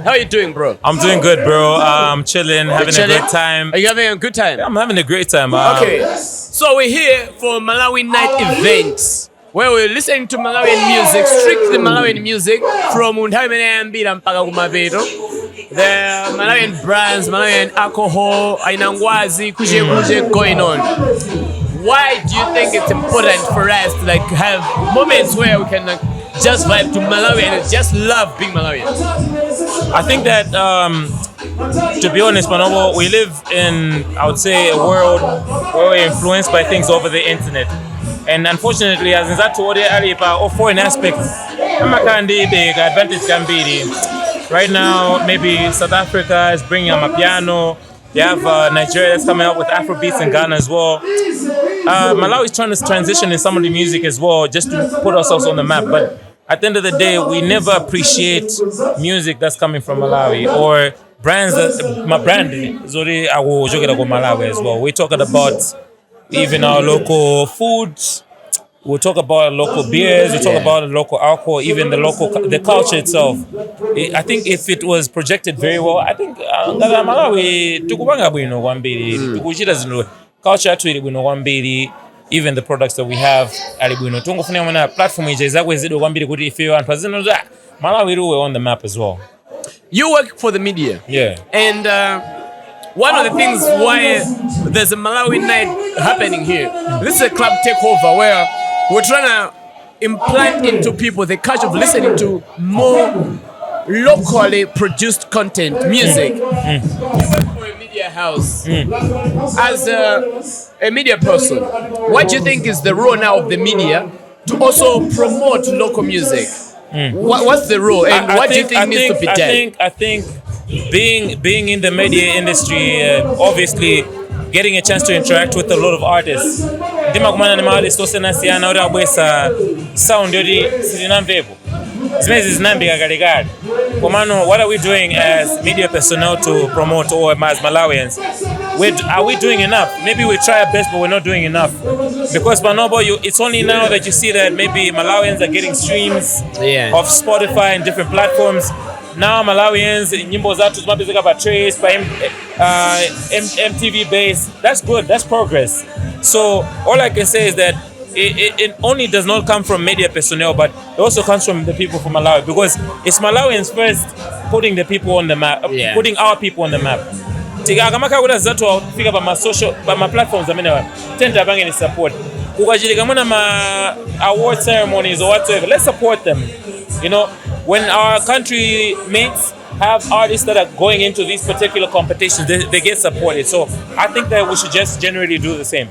How are you doing, bro? I'm doing good, bro. I'm chilling, having a Chilling? great time. Are you having a good time? I'm having a great time. Okay, so we're here for Malawi Night events where we're listening to Malawian music, strictly Malawian music from Unhaimenambira mpaka kumapeto. The Malawian brands, Malawian alcohol, ainangwazi, kuje going on. Why do you think it's important for us to like have moments where we can just vibe to Malawi and just love being Malawian? I think that, to be honest, Manobo, we live in, I would say, a world where we're influenced by things over the internet. And unfortunately, as in that or foreign aspects, big advantage can be. Right now, maybe South Africa is bringing Amapiano. You have Nigeria that's coming out with Afrobeats in Ghana as well. Malawi is trying to transition in some of the music as well, just to put ourselves on the map. But at the end of the day, we never appreciate music that's coming from Malawi or brands that my brand is already Malawi as well. We're talking about even our local foods. We'll talk about local beers. We'll talk about local alcohol, even the culture itself. I think if it was projected very well, I think Malawi tukubanga bwino kwambiri, tukuchita zino culture yathu ili bwino kwambiri, even the products that we have ali bwino. Tungofuna mwana platform ija izakwezedwa kwambiri kuti ife anthu azino Malawi we're on the map as well. You work for the media. Yeah. And one of the things why there's a Malawi night happening here, this is a club takeover where we're trying to implant into people the culture of listening to more locally produced content, music. You work for a media house. As a media person, what do you think is the role now of the media to also promote local music? What's the role, and what do you think needs to be done? I think being in the media industry, obviously getting a chance to interact with a lot of artists. Ndima kumana na artists osena siana ora abwesa sound yodi sizinamvepo. Zimezi zinambika galigari. Komano, what are we doing as media personnel to promote or as Malawians? Are we doing enough? Maybe we try our best, but we're not doing enough. Because Banobo, it's only now that you see that maybe Malawians are getting streams of Spotify and different platforms. Now Malawians, nyimbo zatu zimabizika by Trace, by MTV base. That's good. That's progress. So all I can say is that it only does not come from media personnel, but it also comes from the people from Malawi, because it's Malawians first putting the people on the map, putting our people on the map. Tigakamaka kuda zatu fika by my social, by my platforms. I mean, tenda bangi ni support. Kukajilika muna ma award ceremonies or whatever. Let's support them. You know, when our country mates have artists that are going into these particular competitions, they get supported. So I think that we should just generally do the same.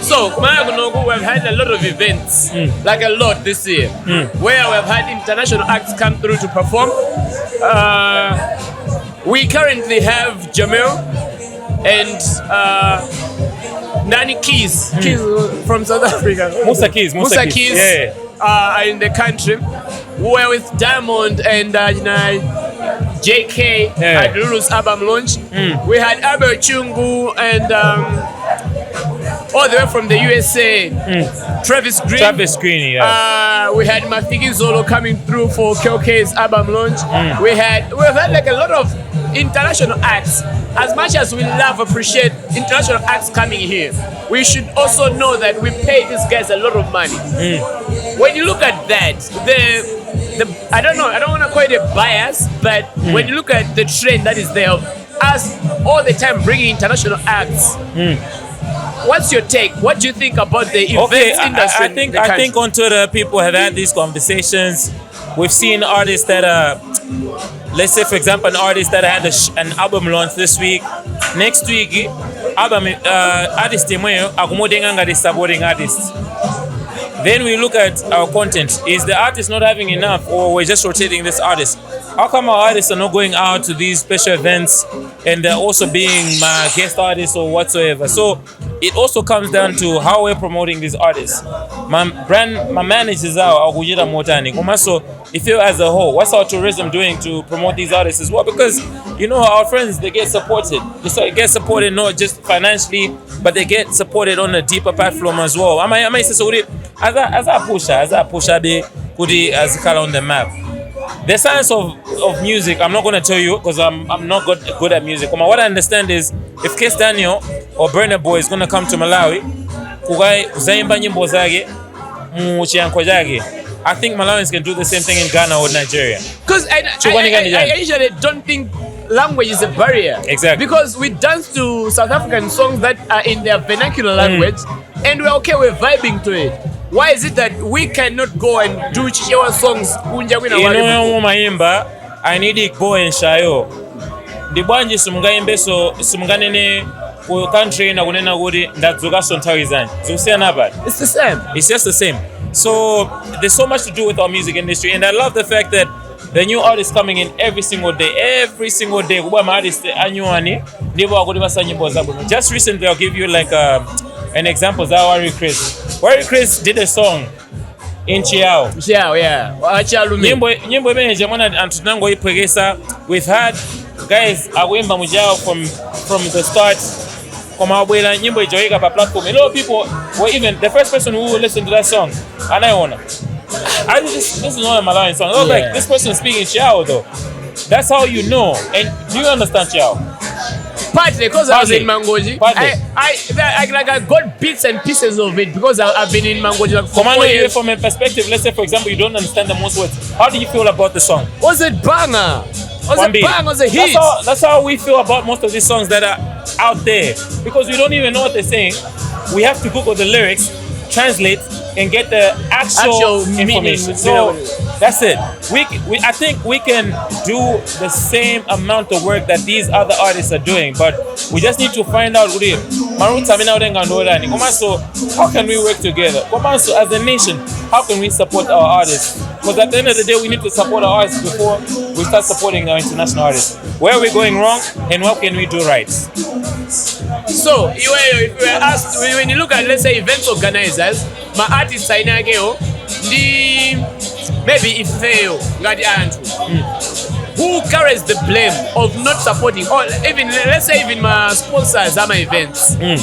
So, we've had a lot of events, like a lot this year, where we've had international acts come through to perform. We currently have Jamil and Nani Keys from South Africa. Musa Keys. Are in the country. We're with Diamond and JK at Lulu's album launch. We had Abel Chungu and all the way from the USA, Travis Green, we had Mafiki Zolo coming through for KOK's album launch. We've had like a lot of international acts. As much as we appreciate international acts coming here, we should also know that we pay these guys a lot of money. When you look at that, I don't know, I don't want to call it a bias, but when you look at the trend that is there of us all the time bringing international acts, what's your take? What do you think about the events industry? I think on Twitter people have had these conversations. We've seen artists that let's say for example an artist that had an album launch this week. Next week, artist are supporting artists. Then we look at our content. Is the artist not having enough, or we're just rotating this artist? How come our artists are not going out to these special events and they're also being my guest artists or whatsoever? So it also comes down to how we're promoting these artists. My managers are Agujira Motani. So if you as a whole, what's our tourism doing to promote these artists as well? Because you know our friends, they get supported. They get supported not just financially, but they get supported on a deeper platform as well. As a pusher, they could as color on the map. The science of music, I'm not going to tell you because I'm not good at music. What I understand is if Case Daniel or Burna Boy is going to come to Malawi, I think Malawians can do the same thing in Ghana or Nigeria. Because I usually don't think language is a barrier. Exactly. Because we dance to South African songs that are in their vernacular language, and we're vibing to it. Why is it that we cannot go and do Chichewa songs? I need it boy and shayo. The banji sumgaimbe so sumganene for country na kunena kuti ndadzuka sontawizani. It's the same. It's just the same. So there's so much to do with our music industry, and I love the fact that the new artists coming in every single day. Just recently, I'll give you like an example. Warri Chris did a song in Chiao. We've had guys from the start. Koma wabwera nyimbo ijoika pa platform. A lot of people were even the first person who will listen to that song. And I wanna. This is not a Malawian song. I was like, this person is speaking Chao though. That's how you know. And do you understand Chao? Partly because I was in Mangoji. I got bits and pieces of it because I've been in Mangoji like for 4 years. From a perspective, let's say for example you don't understand the most words. How do you feel about the song? Was it banger? Was it bang? Was it hit? That's how we feel about most of these songs that are out there. Because we don't even know what they're saying. We have to Google the lyrics, translate, and get the actual information. So that's it. I think we can do the same amount of work that these other artists are doing, but we just need to find out how can we work together? As a nation, how can we support our artists? Because at the end of the day, we need to support our artists before we start supporting our international artists. Where are we going wrong, and what can we do right? So, if you were asked, when you look at, let's say, events organizers, my artists are in maybe if fail, who carries the blame of not supporting, or even let's say even my sponsors at my events? We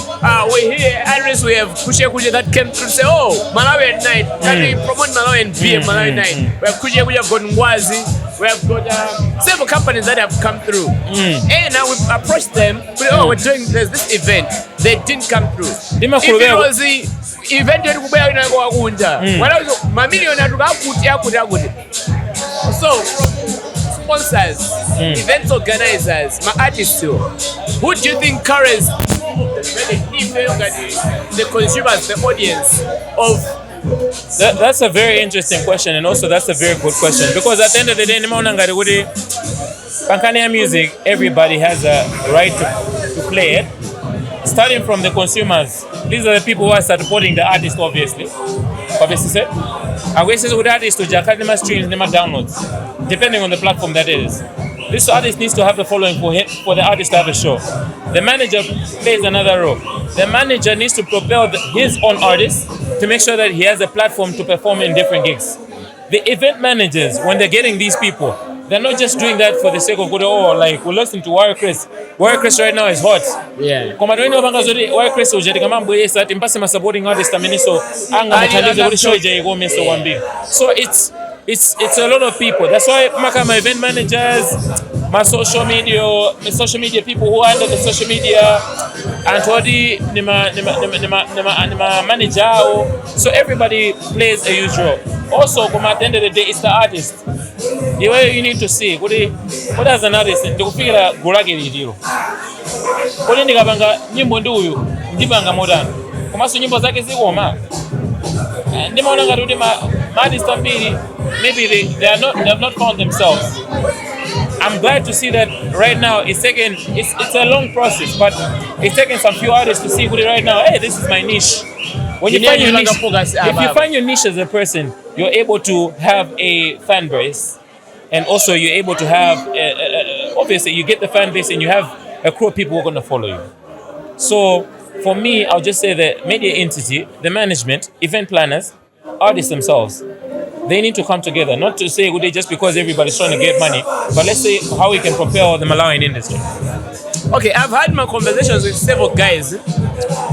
here address we have Kushe that came through say, oh, Malawi night, can we promote Malawi and be Malawi night? We have Kushe, we have got Ngwazi, we have got several companies that have come through. And now we approached them, we're doing this event. They didn't come through. If it was the event that we so sponsors, events organizers, my artists too. Who do you think carries the consumers, the audience of? That's a very interesting question, and also that's a very good question, because at the end of the day, Pankania music, everybody has a right to play it. Starting from the consumers, these are the people who are supporting the artist, obviously. And we say with artists to Jakarta streams, nema downloads, depending on the platform that is. This artist needs to have the following for the artist to have a show. The manager plays another role. The manager needs to propel his own artist to make sure that he has a platform to perform in different gigs. The event managers, when they're getting these people, they're not just doing that for the sake of good. Oh, like we're listening to Warrior Chris. Warrior Chris right now is hot. Yeah. Warrior Chris is supporting artists. So it's a lot of people. That's why my event managers, my social media people who handle the social media, and manager. So everybody plays a huge role. Also, at the end of the day, it's the artist. The way you need to see what does an artist do? Figure out guragiri deal. What in the Gabanga Nimbo do you? Dibanga Modan. Komasu Nimbo Zaki Woma. And the Monanga do maybe they have not found themselves. I'm glad to see that right now it's a long process, but it's taking some few artists to see right now, hey, this is my niche. When you find your niche, if you find your niche as a person, you're able to have a fan base, and also you're able to have, obviously you get the fan base and you have a crew of people who are going to follow you. So for me, I'll just say the media entity, the management, event planners, artists themselves, they need to come together, not to say just because everybody's trying to get money, but let's say how we can propel the Malawian industry. Okay, I've had my conversations with several guys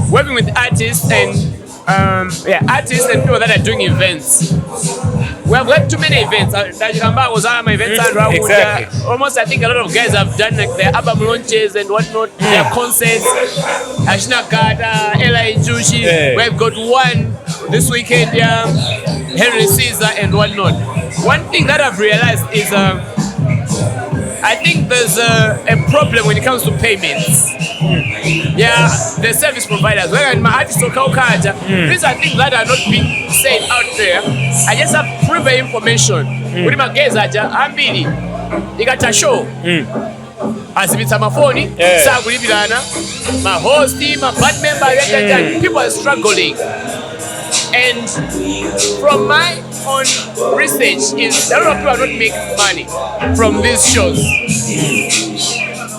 working with artists and people that are doing events. We have got too many events. Was my events exactly. Almost, I think a lot of guys have done like their album launches and whatnot, their concerts. Ashina Kata, Ella Injushi. We've got one this weekend, Henry Caesar and whatnot. One thing that I've realized is I think there's a problem when it comes to payments. Yeah, the service providers. When my artists these are things that are not being said out there. I just have private information. With my guys, you got a show. As if it's my phone, my host, my band member, people are struggling. And from my own research, is a lot of people are not making money from these shows.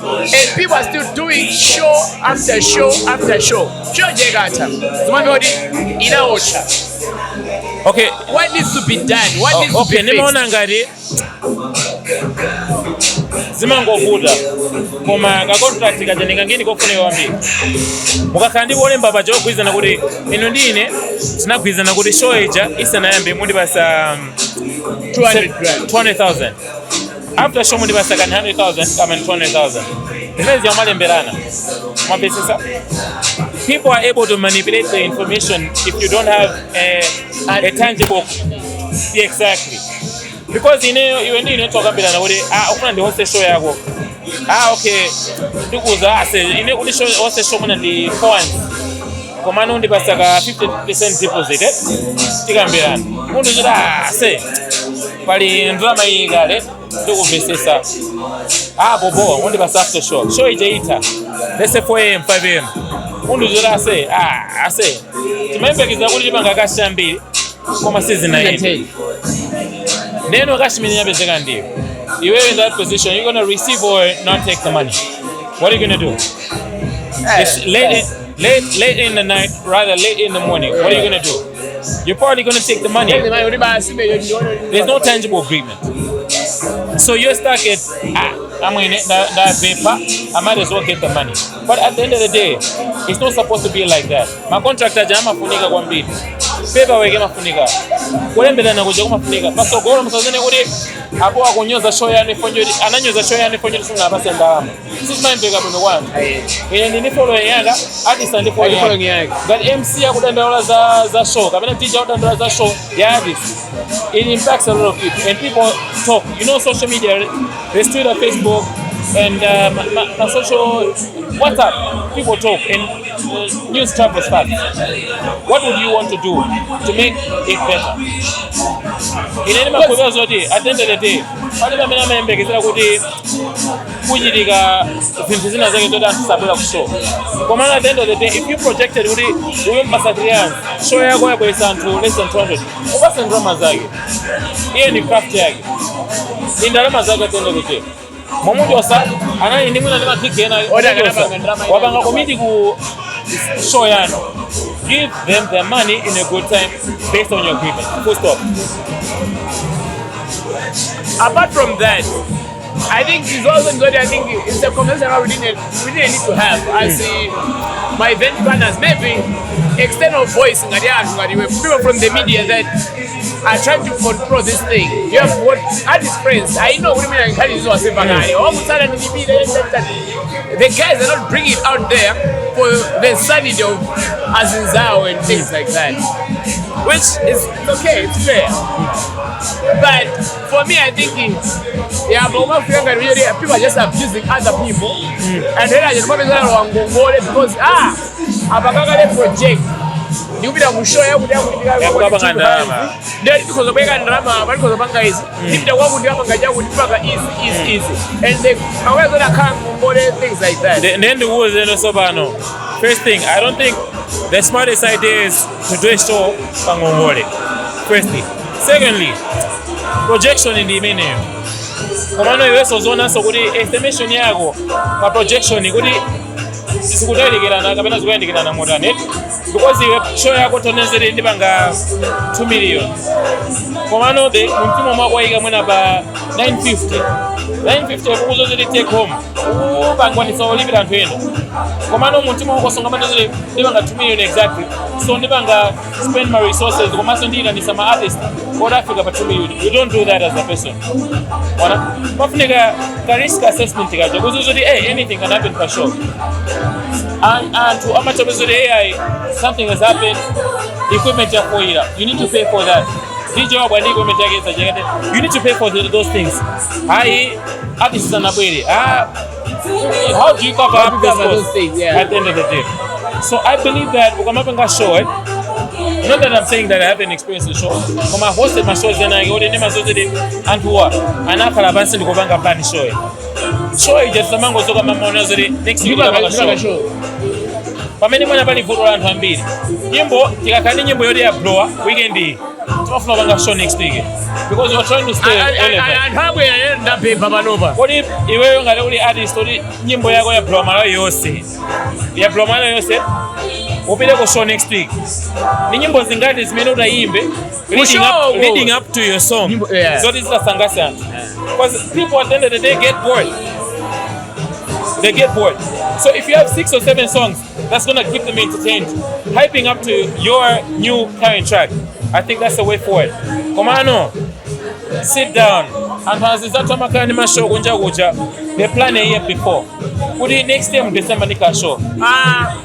And people are still doing show after show after show. Okay. What needs to be done? What needs to be fixed? zimangovuta koma ka contract kajenika ngini kofunika kwambiri mukakhala ndi olemba paja ogwirizana kuti ino ndi ine tinagwirizana kuti show ija isanayambe mundipasa 200,000 after show mundipasa kani 100,000 kama 200,000 zimene zimalemberana mwapesesa. People are able to manipulate the information if you don't have a tangible. Yeah, exactly. Because you need to talk about it. Open the host show yako. Okay. Ndikuza ase ine kuti show host show muna ndi funds. Komano ndi pasaka 50% deposit tikambirana. Mundu zira ase pali ndrama igale ndikuvesesa. Bobo undi pasa after show. Show ijeita. Let's say 4 am 5 am. Mundu zira ase timembekiza kuti libanga kashambiri koma season 9. Neno kashimini yapezeka ndiyo. You are in that position, you're going to receive or not take the money. What are you going to do? It's late in the night, rather late in the morning. What are you going to do? You're probably going to take the money. There's no tangible agreement. So you're stuck at, I'm in that paper, I might as well get the money. But at the end of the day, it's not supposed to be like that. My contractor, Jama Funika Wambit. Paper we gema funika. Kulembera na kuja kumafunika. Paso goro msazene kuti hapo akunyoza show yani fonjori ananyoza show yani fonjori suna basa ndama. This is my big up in the one. Ni follow yanga hadi sandi follow yanga. But MC akudanda za show. Kabena DJ akudanda za show ya this. It impacts a lot of people and people talk. You know social media, there's Twitter, Facebook and social WhatsApp. People talk and news travels fast. What would you want to do to make it better? In any way, at the end of the day, at the end of the day, if you projected show ya go less than 200, what's drama zagi? Here ni craft yagi. In drama zagi at the end of the day. Momuntu wasa anani ndi mwina ndima kigena wabanga komiti ku show yano. Give them their money in a good time based on your agreement. Full stop. Apart from that, I think it's also good. I think it's a conversation we didn't need to have as my event planners, maybe external voice people from the media that are trying to control this thing. You have what artist friends. I know women and Khalid was the guys are not bringing it out there for the sanity of Azinzao and things like that. Which is okay, it's fair. But for me, I think people are just abusing other people. And then I just want to go because abakagale project. You be able to show you because of drama, because of bangas. If the one would have is easy. And they are going to come more things like that. Then the words in Sobano. First thing, I don't think the smartest idea is to do a show Pangomore. Firstly. Secondly, projection in the menu. Komano yeso zona so kuri estimation yako ka projection kuri sikudailikirana kapena zikuyandikirana modern because show yako tonezere ndibanga 2 million. Komano the mtimo mwakwaika mwena pa 950 kukuzozere take home ubangwanisa olipira anthu eno. Komano mtimo wakosonga matozere ndibanga 2 million exactly. So ndibanga spend my resources komaso ndina ni sama artist or Africa for 2 million. You don't do that as a person. Wana mafuneka ka risk assessment kaje kuzozere anything can happen for sure. And to amateur AI, something has happened, equipment you need to pay for that. DJ equipment you need to pay for those things. Artists and how do you cover up those things at the end of the day? So I believe that we show it. Not that I'm saying that I haven't experienced the show. When I hosted my shows, then I go to the and what? And I can advance to go back and plan show it. Show it just the mango so that my next week I show. Pamene mwana bali vuto la anthu ambiri. Nyimbo tikakani nyimbo yodi ya blower weekend hii. Tunafuna banga show next week. Because you're trying to stay relevant. And how we end up in Pamanova. What if iwewe ngale uli artist uli nyimbo yako ya blower mara yose. Ya blower mara yose. upite ku show next week. Ni nyimbo zingati zimene utaimbe leading up to your song. So this is a sangasa. Because people at the end of the day get bored. They get bored. So if you have 6 or 7 songs, that's gonna keep them entertained, hyping up to your new current track. I think that's the way forward. Komano, sit down. And as is that Makani show they plan a year before. Would it next time December Nika show?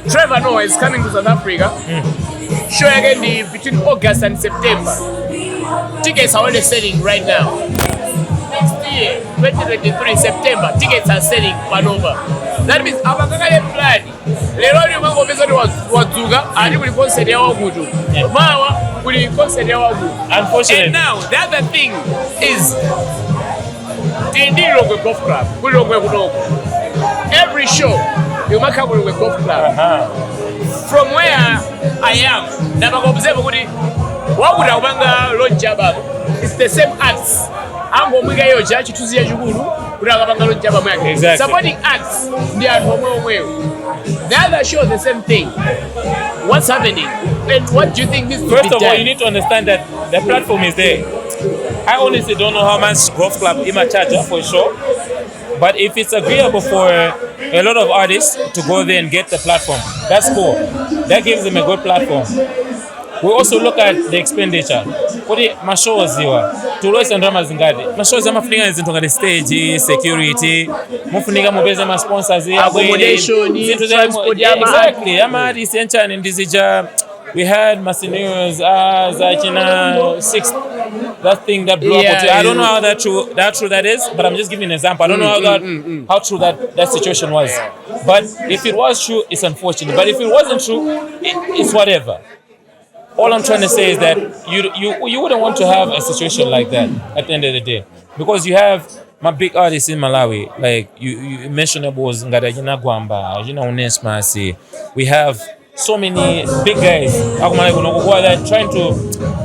Trevor Noah is coming to South Africa. Show again between August and September. Tickets are already selling right now. Next year, 2023 September, tickets are selling Panova. That means abakakale plan. Lero ni mango bezani wazuga ari kuli concert ya wagudu. Mawa kuli concert ya wagudu. Unfortunately. And now the other thing is Tindiro Golf Club. Kulongwe kunoku. Every show you make up with Golf Club. From where I am, nabakobzeba kuti waguda ubanga lonjaba. It's the same acts. Ambo mwiga yo jachi tuziya jugulu kutaka bangalo njaba mwake. Exactly. Supporting acts they are omwe. The other show the same thing. What's happening? And what do you think this First of all, you need to understand that the platform is there. I honestly don't know how much Golf Club ima charge for sure. But if it's agreeable for a lot of artists to go there and get the platform, that's cool. That gives them a good platform. We also look at the expenditure. Kodi mashows ziwa tuloisa ndrama zingati mashows amafunika izinto ngati stage security mufunika mupeza ma sponsors accommodation transport exactly ama artists enchani ndizija we had Masinios as China 6 that thing that blew up. I don't know how true that is, but I'm just giving an example. I don't know how true that situation was. But if it was true, it's unfortunate. But if it wasn't true, it's whatever. All I'm trying to say is that you wouldn't want to have a situation like that at the end of the day, because you have my big artists in Malawi, like you mentioned was Ngadajina Gwamba, Nonymous. We have so many big guys who are trying to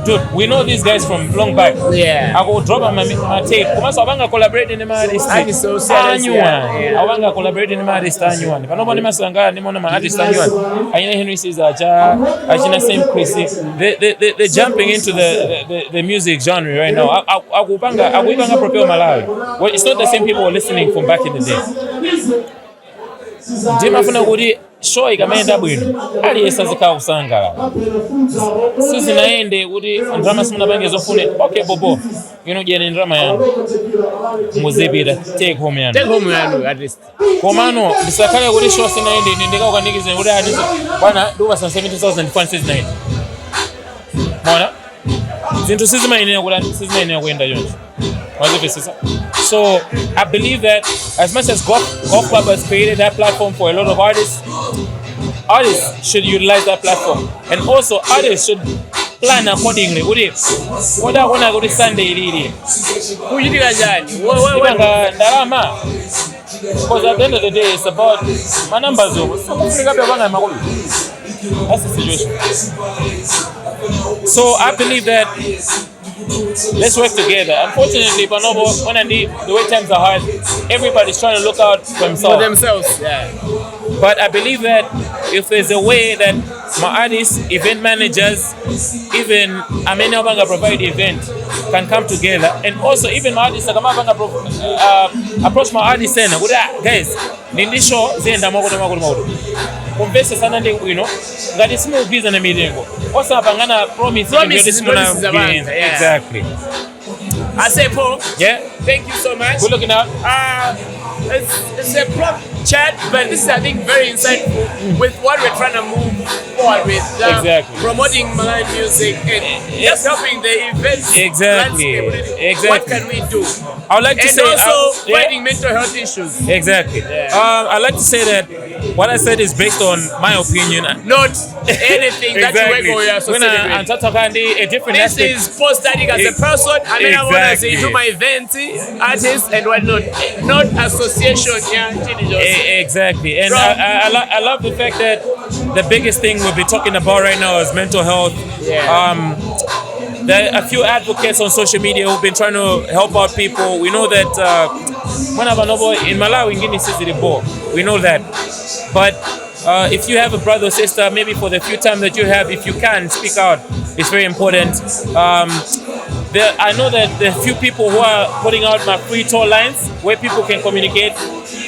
dude, we know these guys from long back. Yeah. I go drop my tape. Kuma so abanga collaborate in my artist. So serious. Abanga collaborate in my artist anyone. If nobody masanga ni mona my artist anyone. Ayina Henry says aja, ajina same Chrissy. They're jumping into the music genre right now. Agubanga propel Malawi. Well, it's not the same people listening from back in the day. Ndimafuna kuti show ikamaenda bwino aliyesa zikao kusangala sisi naende kuti drama simuna bange zofune okay bobo jeni drama yanu muzibira take home yanu at least komano ndisakale kuti show sinaende ndika ukanikize kuti anizo bwana duva some 70,000 fans night mona zinto sizimayenera kuenda yonke so I believe that as much as Golf Club has created that platform for a lot of artists should utilize that platform, and also artists should plan accordingly. What I want to go to Sunday really. Who you think because at the end of the day it's about my numbers. That's the situation. So I believe that let's work together. Unfortunately, Panobo, when the way times are hard, everybody's trying to look out for themselves. Yeah. But I believe that if there's a way that my artists, event managers, even Amenabanga provide event can come together, and also even my artists approach my artists and guys, Nindi show zenda mogo. Converse sana that is small business meeting. Also abangana promises exactly. I say Paul. Yeah. Thank you so much. Good looking out. It's a prop chat, but this is I think very insightful with what we're trying to move forward with. Exactly. Promoting Malawi music and just helping the events. Exactly. Exactly. What can we do? I would like to say also fighting mental health issues. Exactly. Yeah. I like to say that what I said is based on my opinion, not anything that you work or you're associated with. A different this aspect. is post-studying as a person. I mean, I want to say to my events, artists and whatnot, not association. Yeah, exactly. And I love the fact that the biggest thing we'll be talking about right now is mental health. Yeah. There are a few advocates on social media who've been trying to help out people. We know that in Malawi, we know that. But if you have a brother or sister, maybe for the few time that you have, if you can speak out, it's very important. I know that there are few people who are putting out my free tour lines where people can communicate.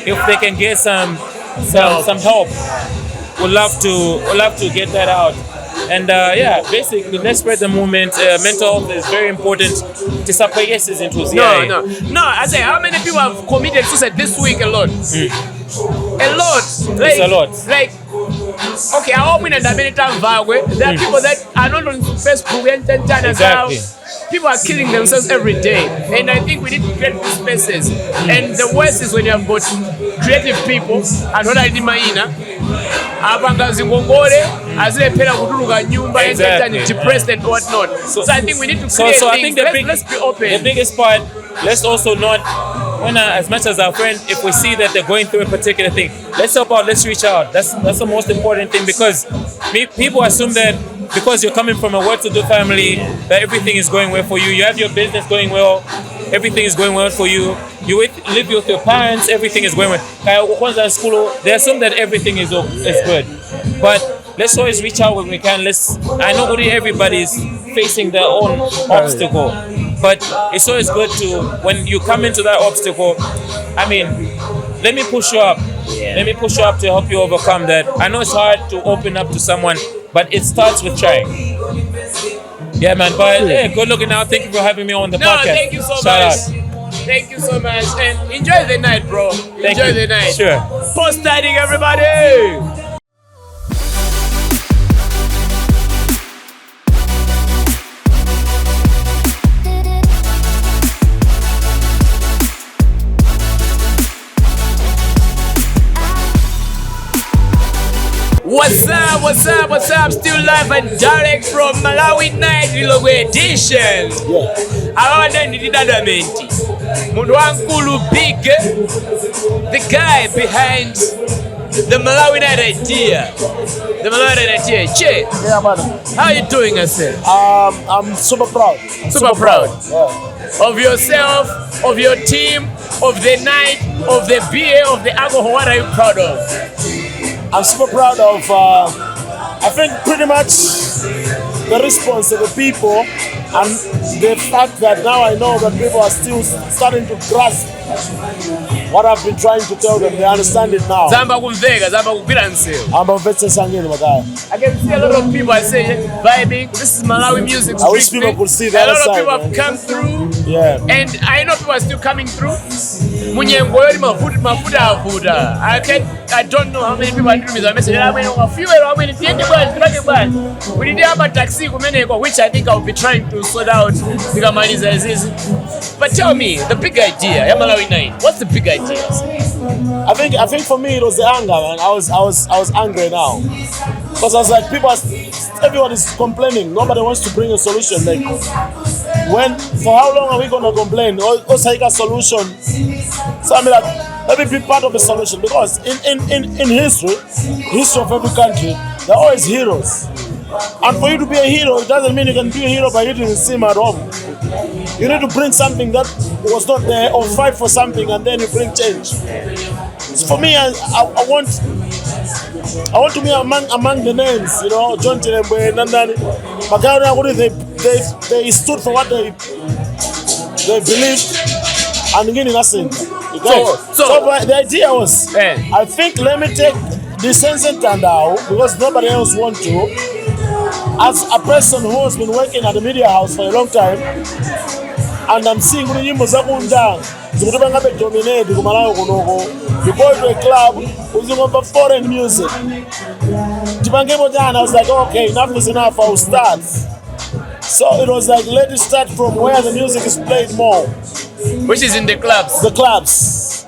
If they can get some help, we'd love to get that out. And basically, let's spread the movement. Mental health is very important. No. I say, how many people have committed suicide this week alone? A lot. It's a lot. Like, okay, I hope we not that many times. There are people that are not on Facebook and Exactly. People are killing themselves every day, and I think we need to create these spaces. And the worst is when you have got creative people and what I did depressed and whatnot. So I think we need to create I things. think Let's be open. The biggest part, let's also not, as much as our friend, if we see that they're going through a particular thing, let's help out, let's reach out. That's the most important thing, because people assume that because you're coming from a well-to-do family, that everything is going well for you. You have your business going well, everything is going well for you. You live with your parents, everything is going well. They assume that everything is good. But let's always reach out when we can. I know everybody is facing their own obstacle, but it's always good to, when you come into that obstacle, let me push you up. Yeah. Let me push you up to help you overcome that. I know it's hard to open up to someone, but it starts with trying. Yeah, man. But good looking out. Thank you for having me on the podcast. Thank you so Shout much. Out. Thank you so much. And enjoy the night, bro. Enjoy the night. Sure. Post-studying, everybody. What's up? Still live and direct from Malawi Night Lilongwe Edition. Awa ndi dadamenti. Mundu wankulu Big, the guy behind the Malawi Night idea. Che, Yeah, man. how are you doing, yourself? I'm super proud. Super proud. Yeah. Of yourself, of your team, of the night, of the beer, of the alcohol. What are you proud of? I'm super proud of, I think pretty much the response of the people and the fact that now I know that people are still starting to grasp what I've been trying to tell them. They understand it now. Zamba kumveka, zamba kupira nseu. I'm a veteran sangini, my guy. I can see a lot of people are saying vibing. This is Malawi music. I wish people could see the a other lot of side, people man. have come through. Yeah. And I know people are still coming through. Munyengo yoli mafuta afuta. I don't know how many people are doing this. I'm saying how many people we did have a taxi which I think I'll be trying to sort out. But tell me, the big idea, Malawi Night. What's the big idea? I think for me it was the anger, man. I was angry now. Because I was like, everyone is complaining. Nobody wants to bring a solution. Like, for how long are we gonna complain? Also like a solution. So I mean, like, let me be part of the solution, because in history of every country, there are always heroes. And for you to be a hero, it doesn't mean you can be a hero by eating the same at home. You need to bring something that was not there, or fight for something, and then you bring change. So for me, I want to be among the names, John Tilembe, Nandani, Magari. They stood for what they believed, and again nothing. So the idea was, I think let me take the sense and out, because nobody else wants to. As a person who has been working at the media house for a long time, and I'm seeing nyimbo za kunda zikutoka ngabe dominate kumalayo kunoko, you go to a club uzingomba foreign music. Tipangepo jana, I was like, okay, enough is enough, I'll start. So it was like, let it start from where the music is played more, which is in the clubs. The clubs.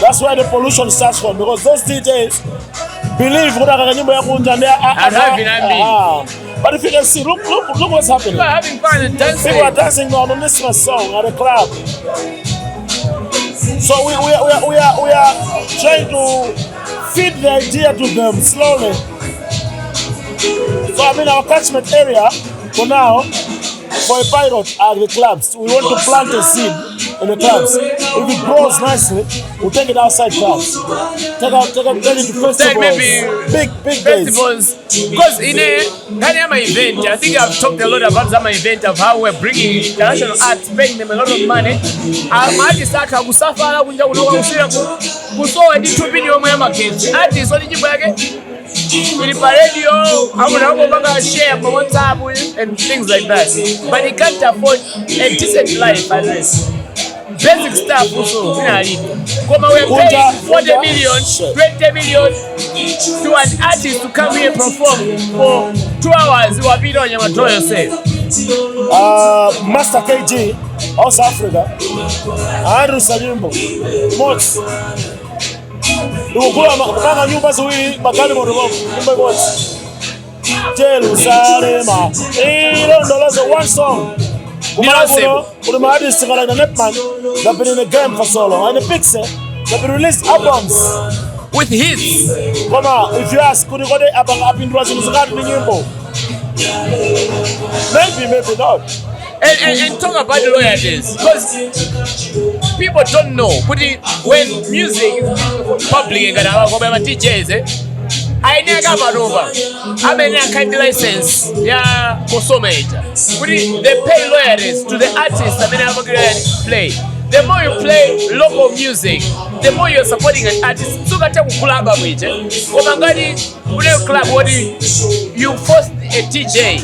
That's where the pollution starts from, because those DJs believe but if you can see, look what's happening. People are having fun and dancing. People are dancing on a Nonymous song at a club. So we are trying to feed the idea to them slowly. So I mean, our catchment area for now, for a pilot, are the clubs. We want to plant a seed in the clubs. If it grows nicely, we'll take it outside clubs. Take it to festivals. Like maybe big festivals. Because in my event, I think I've talked a lot about some event of how we're bringing international arts, paying them a lot of money. Artists are kusafara kunja kunoka kusira kusowa ndi 2 billion ya market. Artists on the market. In the radio, I would have share for WhatsApp and things like that. But they can't afford a decent life at least. Basic stuff also. Come we're paying 40 million, 20 million to an artist to come here and perform for 2 hours. You are being on your yourself. Master KG, South Africa. Andrew Sajimbo, Mots. Ukula nyumba ziwili makali moromo nyumba moja Jerusalem Londoloze one song Kuna artists like Nepman they've been in the game for so long and the Pixel they've been released albums with hits. Come on, if you ask could you go there up in Brazil nyimbo maybe not. And talk about the royalties, because people don't know. When music is public and my DJs, I never got over. I mean, I can't license. Yeah, for so major. They pay royalties to the artists. I mean, I'm going to play. The more you play local music, the more you're supporting an artist. So that you club with club what you force a DJ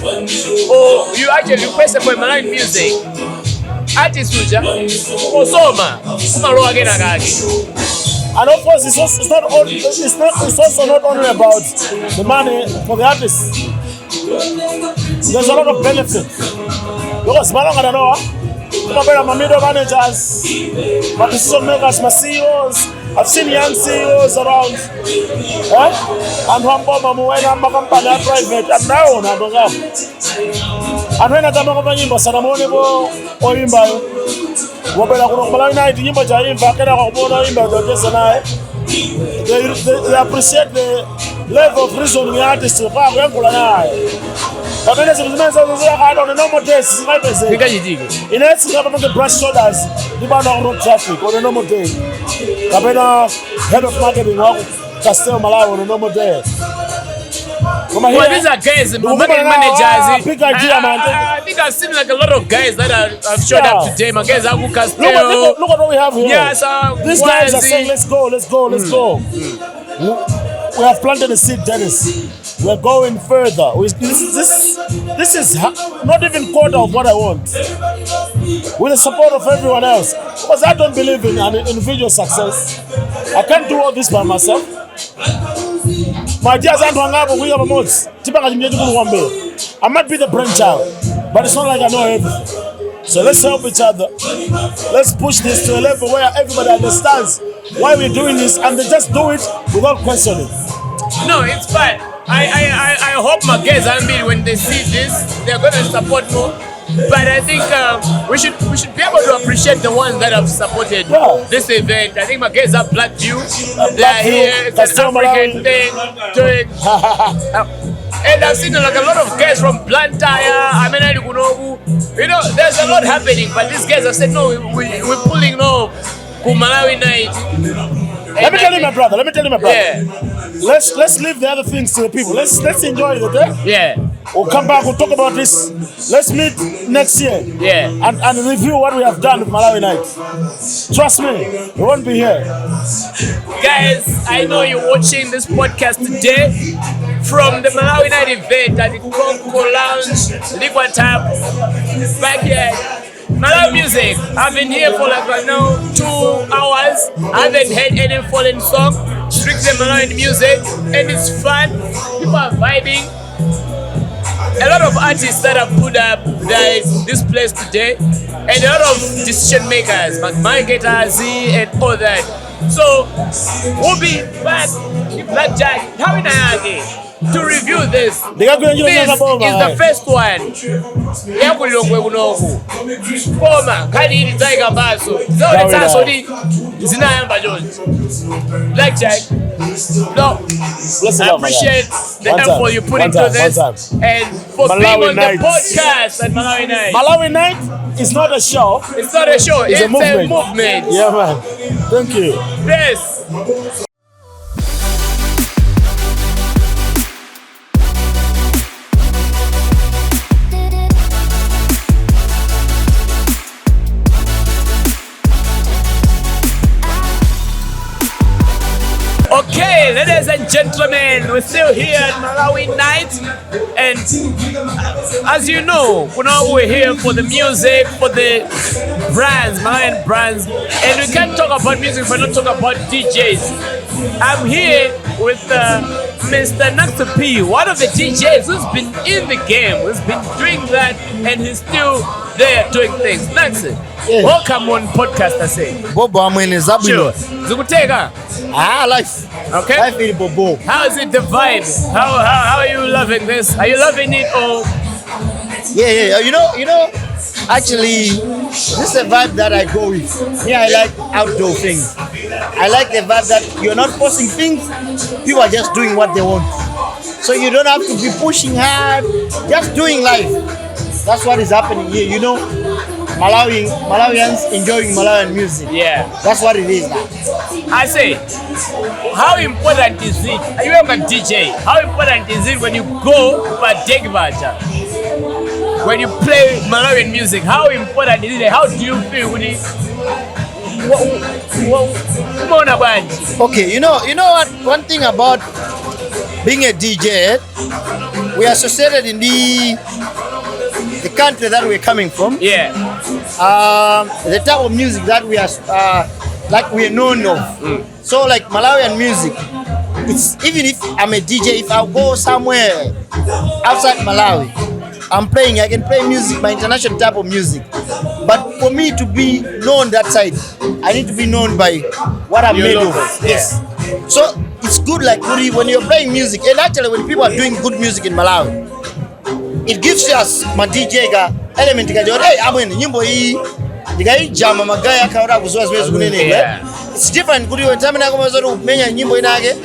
or you actually request for Malawi music. Artist Osoma again. And of course it's also not only about the money for the artists. There's a lot of benefits. Because my middle managers, my decision makers, my CEOs, I've seen young CEOs around. And one bomb, I'm a company, private, and now I don't know. And when I come over in Basanamone or in Bayo, they appreciate the level of reasoning the artists to but when on the normal days, in the brush shoulders, the band on road traffic on a normal day. Head of marketing, Castel Malawi on a normal day. Well, these are guys, marketing managers. I think I've seen like a lot of guys that have showed up today. My guys are look at what we have here. Yeah, these guys are saying, let's go. We have planted a seed, Dennis. We're going further. This is not even quarter of what I want. With the support of everyone else. Because I don't believe in an individual success. I can't do all this by myself. My dear I might be the brainchild, but it's not like I know everything. So let's help each other. Let's push this to a level where everybody understands why we're doing this and they just do it without questioning. No, it's fine. I hope my guys when they see this, they're gonna support more. But I think we should be able to appreciate the ones that have supported this event. I think my guys are BlakJak. They're here. It's an African thing. And I've seen like a lot of guys from Blantyre, there's a lot happening. But these guys have said, no, we're pulling no Malawi night. Let me tell you, my brother. Yeah. Let's leave the other things to the people. Let's enjoy the day. Yeah. We'll come back. We'll talk about this. Let's meet next year. Yeah. And review what we have done with Malawi Night. Trust me, we won't be here. Guys, I know you're watching this podcast today from the Malawi Night event at the Coco Lounge, Liquid Tap, backyard. Malawi music. I've been here for like right now 2 hours. I haven't heard any foreign song. Strictly Malawi music, and it's fun. People are vibing. A lot of artists that have put up this place today, and a lot of decision makers, like Marketer Z and all that. So we'll be back in BlakJak. How in to review this. This Ndikagwira is the first one. Yakulilongwe kunoku. Koma kali ili zaiga baso. Zao taso ni zinayamba Jones. BlakJak. No. I appreciate the effort you put into this and for Malawi being on Nights. the podcast at Malawi Night. Malawi Night is not a show. It's not a show, it's a movement. Yeah, man. Thank you. Yes. Okay, ladies and gentlemen, we're still here at Malawi Night, and as you know, we're here for the music, for the brands, Malawian brands, and we can't talk about music if we don't talk about DJs. I'm here with Mr. Naxo P, one of the DJs who's been in the game, who's been doing that, and he's still there doing things. Naxo, welcome on podcast, I say. Bobo amwene zabwino. Zukuteka. Life. Okay. Life in Bobo. How is it the vibe? How are you loving this? Are you loving it or? Yeah. You know. Actually, this is a vibe that I go with. I like outdoor things. I like the vibe that you're not forcing things. People are just doing what they want. So you don't have to be pushing hard. Just doing life. That's what is happening here. Malawians enjoying Malawian music. Yeah. That's what it is now. I say, how important is it? Are you a DJ? How important is it when you go for BlakJak? When you play Malawian music, how important is it? How do you feel when it? Okay, you know what? One thing about being a DJ, we are associated in the country that we're coming from. Yeah. The type of music that we are we are known of. So like Malawian music, it's even if I'm a DJ, if I go somewhere outside Malawi, I can play music, my international type of music. But for me to be known that side, I need to be known by what I'm made of. Yes. So it's good like when you're playing music, and actually when people are doing good music in Malawi, it gives us my DJ element hey, I'm in nyimbo hii jama magaya kaora kuzoa zimezu kunene. It's different kuri when time nako mazori umenya nyimbo inake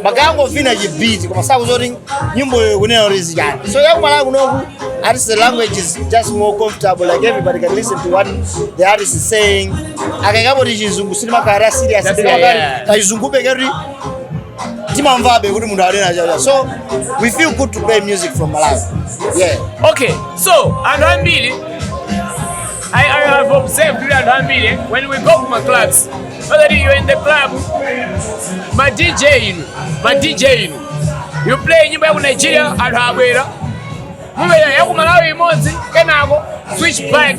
magango vina beat kwa sababu zori nyimbo kunene original. So ya Malawi kunoku artist the language is just more comfortable, like everybody can listen to what the artist is saying. Akangabo rijizungu sinema kara serious kaizungube kari so we feel good to play music from Malawi. Yeah. Okay, so and I have observed when we go to my clubs, whether you're in the club, my DJ, you play in Nigeria and Habera, Malawi Monzi, Kenago, switch back,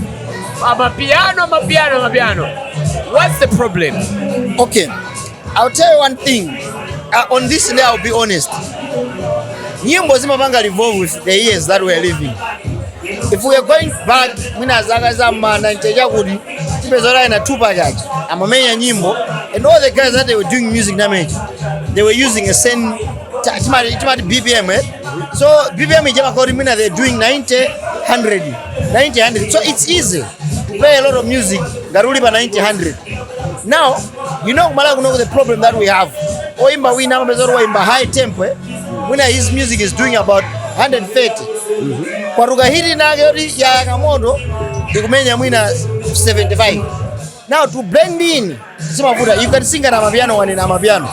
piano. What's the problem? Okay, I'll tell you one thing. On this day, I'll be honest. Nyimbo zimapanga revolve with the years that we're living. If we are going back, nyimbo, and all the guys that they were doing music damage, they were using a same BPM. So BPM they're doing 90, 100. So it's easy to play a lot of music that will be 90, 100. Now, Malawi the problem that we have. Oimba we now high tempo. His music is doing about 130. Kwa lugha hili na ya Kamodo ikumenya mwina 75. Now to blend in, you can sing an amapiano one in amapiano.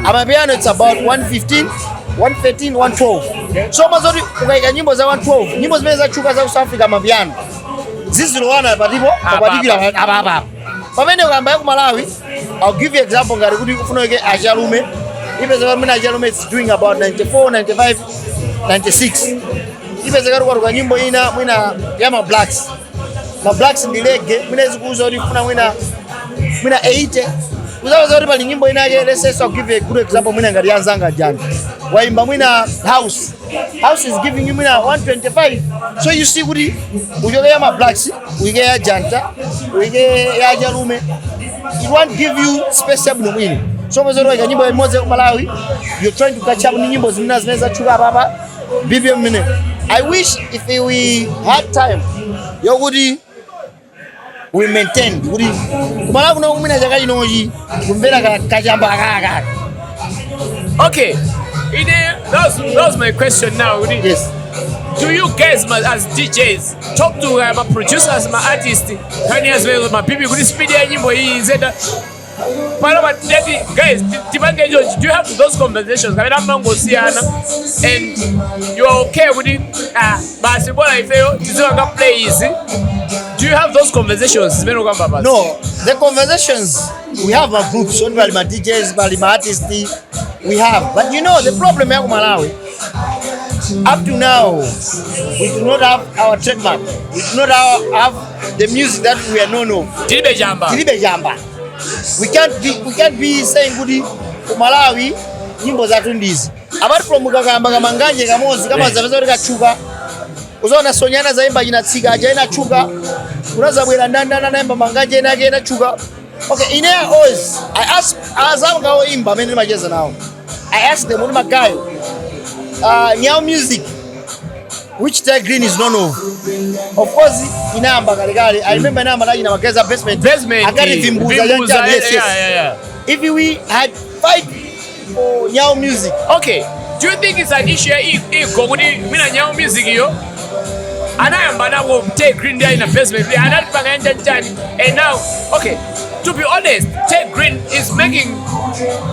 Amapiano it's about 115, 113, 112. So mazori ukaika nyimbo za 112. Nyimbo zimeza chuka za South Africa amapiano. Zizi lowana patipo particular ababa. Pamene ukamba ya Malawi, I'll give you example ngari kuti ufuna weke Ajalume. Ipeza mina Ajalume it's doing about 94, 95, 96. Ipeza karu kwa nyimbo ina mwina yama blacks. Ma blacks ndilege mina izikuuza uri ufuna mwina 80. Uzawaza uri pali nyimbo ina let's say so I'll give you a good example mwina ngari yanzanga jana. Waimba mwina house. House is giving you mwina 125. So you see kuti ujoga yama blacks, uige ya janta, uige ya Ajalume. It won't give you space up no win. So mwezo nyimbo imodze ku Malawi, you're trying to catch up ni nyimbo zimene zinaweza chuka hapa BBM minute. I wish if we had time, yo kuti we maintain kuti kumala kuno kumina chaka chinochi kumvera kachamba akaka. Okay, that was my question now. Yes. Do you guys as DJs talk to my producers, my artists, as well my people? Could speed the nyimbo hii zeta? Guys, do you have those conversations? And you are okay with it? But if you play easy, do you have those conversations? No, the conversations we have a group, so my DJs, my artists, we have. But you know the problem in Malawi. Up to now, we do not have our trademark. We do not have the music that we are known of. Tilibe Jamba. We can't be saying goody Malawi nyimbo za tundizi. Apart from mukakamba kamanganje kamozi kama zaveza kachuka. Uzaona sonyana zaimba inatsika aja inachuka. Unaza bwera ndanda naimba manganje nake inachuka. Okay, in here always I ask azanga oimba mene majeza now. I ask them my guy Nyao music which Tag Green is known of course inamba kale I remember inamba like inabakeza basement akari vimbuza yes. If we had fight for Nyao music, okay, do you think it's an issue iko kuni mina Nyao music hiyo anayamba na wo Tag Green there in a basement anatipanga njani and now okay, to be honest, Tag Green is making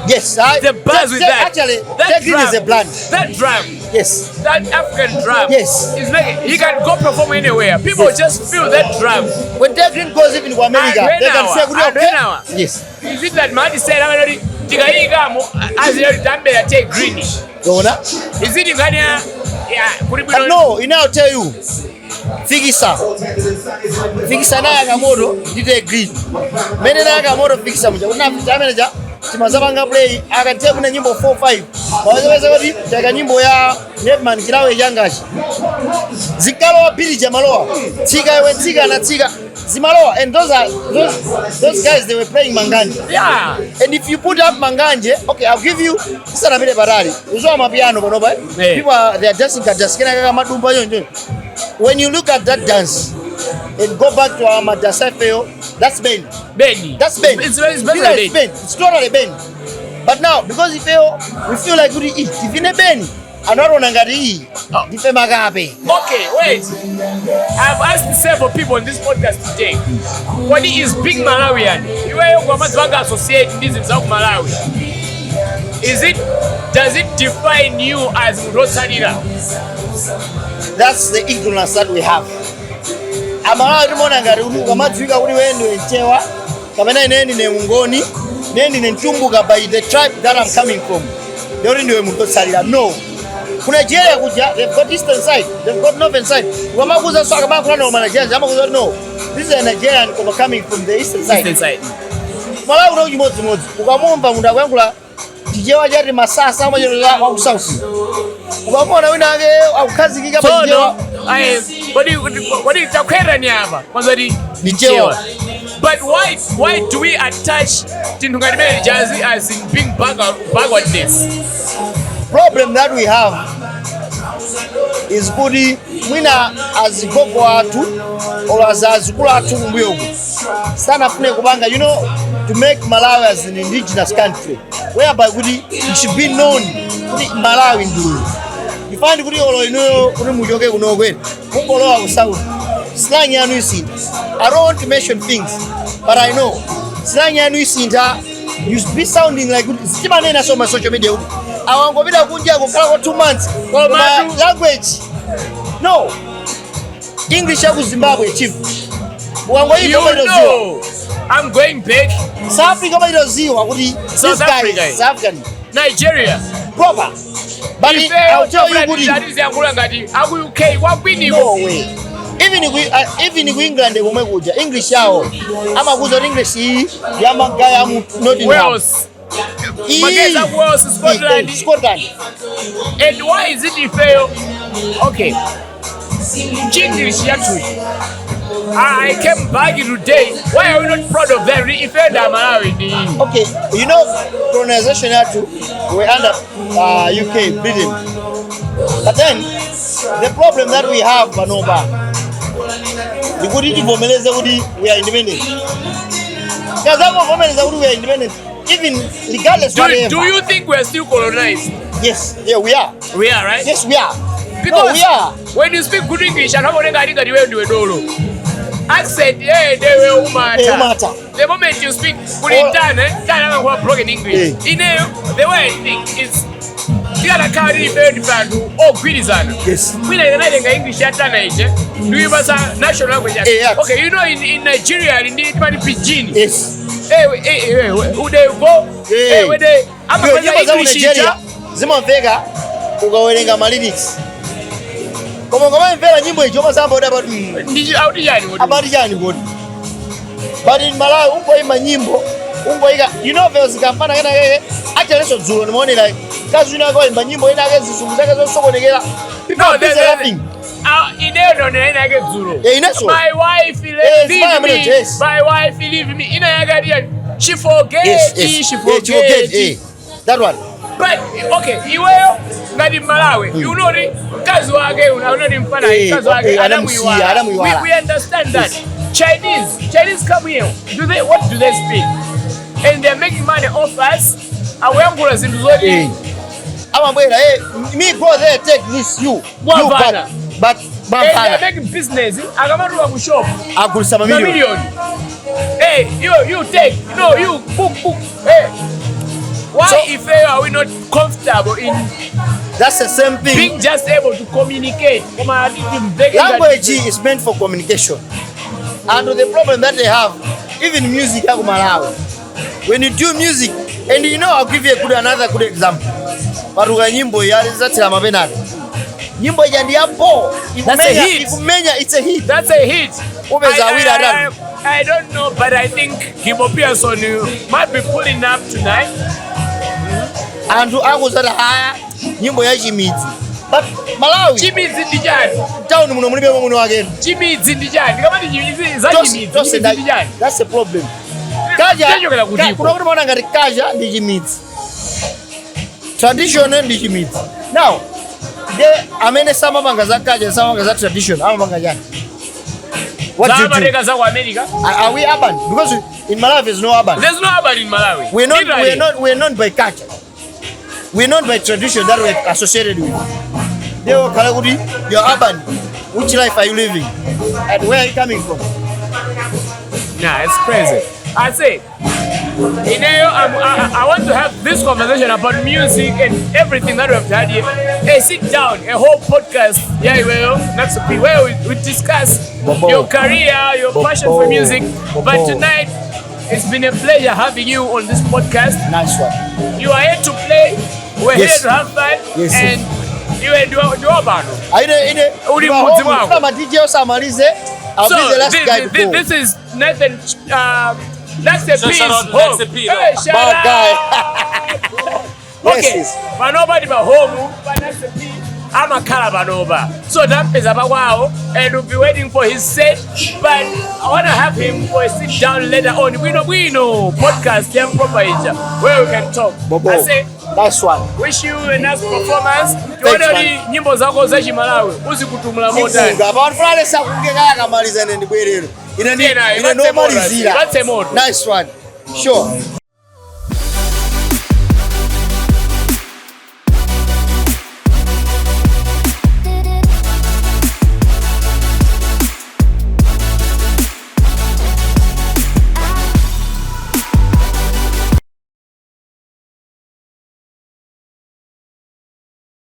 the buzz with that. Actually, Tag Green is a brand. That drum, yes, that African drum, yes, is making. He can go perform anywhere. People just feel that drum. When Tag Green goes even to America, they can say good okay. Yes. Is it that Marty said already? Tigaiga as you dambe ya Tag Green. Dona? Is it in Ghana? Yeah. No, you now tell you. Fikisa na Agamoro did agree. Many na Agamoro Fikisa mja. Una manager timazabanga play akateka kuna nyimbo 4-5. Waweza kodi taka nyimbo ya Netman kilawe yangashi. Zikalo Billy Jamaloa. Tika na tika Zimaloa, and those guys they were playing Manganje. Yeah. And if you put up Manganje, okay, I'll give you sana vile barari. Uzo mapiano bonoba. People they are dancing kina madumba yonjo. When you look at that dance and go back to our Madasafeo, that's Ben. That's Ben. It's better Ben. It's totally Ben. But now, because we feel like we eat. If in a Ben, another one ngari. If magabe. Okay, wait. I've asked several people on this podcast today. What is big Malawian? You are associate this in South Malawi. Does it define you as Rosalina? That's the ignorance that we have. Amara mona ngari kama tuika uri wendo enchewa kama neni ne mungoni neni ne ntumbuga by the tribe that I'm coming from. Yori ndio mto salira. No. Kuna Nigeria kuja, they've got eastern side, they've got northern side. Kama kuza so kama kuna Nigerians, kama kuza no. This is a Nigerian coming from the eastern side. Mala una ujimozi mozi. Ukamomba munda kwangula tijewa jari masasa moja wa usausi. Ukamona winage au kazi kika tijewa. What is takwera nyama? Kwanzari nijewa. But why do we attach Tintunganimele Jazzy as in being backwardness? Problem that we have is kudi mwina azikoko watu or azazukula watu mbuyogu sana fune kubanga, you know, to make Malawi as an indigenous country whereby kudi it should be known kudi Malawi nduru. You find kudi olo ino kudi mujoke kunogwe kumbolo wa kusauti slang yanu isinda. I don't want to mention things, but I know slang yanu isinda you be sounding like good. Stima nena so my social media awango bila kunja kukala kwa 2 months kwa language. No. English ya Zimbabwe chief. Uwango hii kama iloziwa. I'm going back. South Africa kama iloziwa kudi South Africa. South African. Nigeria. Proper. But I'll tell you kudi. That is Angola ngati. Aku UK wapini. No way. Even if England kumekuja English yao ama kuzo English hii ya magaya not in Wales. Scotland. And why is it fail? Okay. English yatu. I came back today. Why are we not proud of them? If you're Malawi, Okay, you know, colonization had to, we're under UK, Britain. But then, the problem that we have, Banoba, the good we are independent. Because we are independent, even regardless of do you think we're still colonized? Yes, yeah, we are. We are, right? Yes, we are. Because no, we are. When you speak good English, and accent, yeah, they will matter. The moment you speak good broken English, the way I think is yes. We English do you national language? Okay, you know in Nigeria in the pidgin. Yes. Who they go? Where they Nigeria, Zimonvega, ugawerenga lyrics. Kama mvela nyimbo hiyo masamba about God. But in Malawi umbo ima nyimbo umbo ika you know vile zikafana kana acha leso zulo nimeone like kazi unako imba nyimbo ina kazi zisunguzaka zo soko negela. No, there's nothing. Ineno nena ke zulo. My wife leave me. Ina yagadia. She forget. She forget. That one. But okay, iweyo ngadi Malawi. You know the kazi wake unaona mfana kazi wake Adamu Iwala. We understand that. Chinese come here. What do they speak? And they're making money off us. Awangula zindu zote. Amabwera me go there take this you but they're making business. Akamatu wa shop. Agulisa million. Hey, you take. No, you book. Hey. Why if are we not comfortable in that's the same thing. Being just able to communicate. Language is meant for communication. And the problem that they have, even music, when you do music, and you know, I'll give you another good example. Paruga nyimbo ya zatira mabenado. Nyimbo yandi hapo. That's a hit. It's a hit. That's a hit. I don't know, but I think Kibo Pearson might be pulling up tonight. And to Aguzara, nyimbo ya Jimiti. But Malawi. Jimmy Zindijani. Town muno again. Jimmy Zindijani. That's the problem. Kaja. Kaja ndi Jimiti. Tradition ndi Jimiti. Now, they amene sama bangaza kaja sama bangaza tradition. Bangajani. What do you do? Are we urban? Because in Malawi there's no urban. There's no urban in Malawi. We're known by culture. We're known by tradition that we're associated with. They were Kalagudi, you're urban. Which life are you living? And where are you coming from? Nah, it's crazy. I say, I want to have this conversation about music and everything that we have had here. Hey, sit down, a whole podcast. Yeah, where we discuss your career, your passion for music. But tonight, it's been a pleasure having you on this podcast. Nice one. You are here to play. We're here to have fun. Yes, and you are doing about it. I'll be the last guy to go. This is Nathan. That's the piece. That's the piece. Hey, shout out. Okay, Yes. but nobody but home. But that's the piece. I'm a Calabanova. So that is about wow. And we'll be waiting for his set. But I want to have him for a sit down later on. We know podcast where we can talk. I say, that's one. Wish you a nice performance. Tuone nyimbo zako za Malawi. Usikutumula modern. About Friday sakungeka kamaliza nendibwerero. Ina normalizira. That's a more. Nice one. Sure.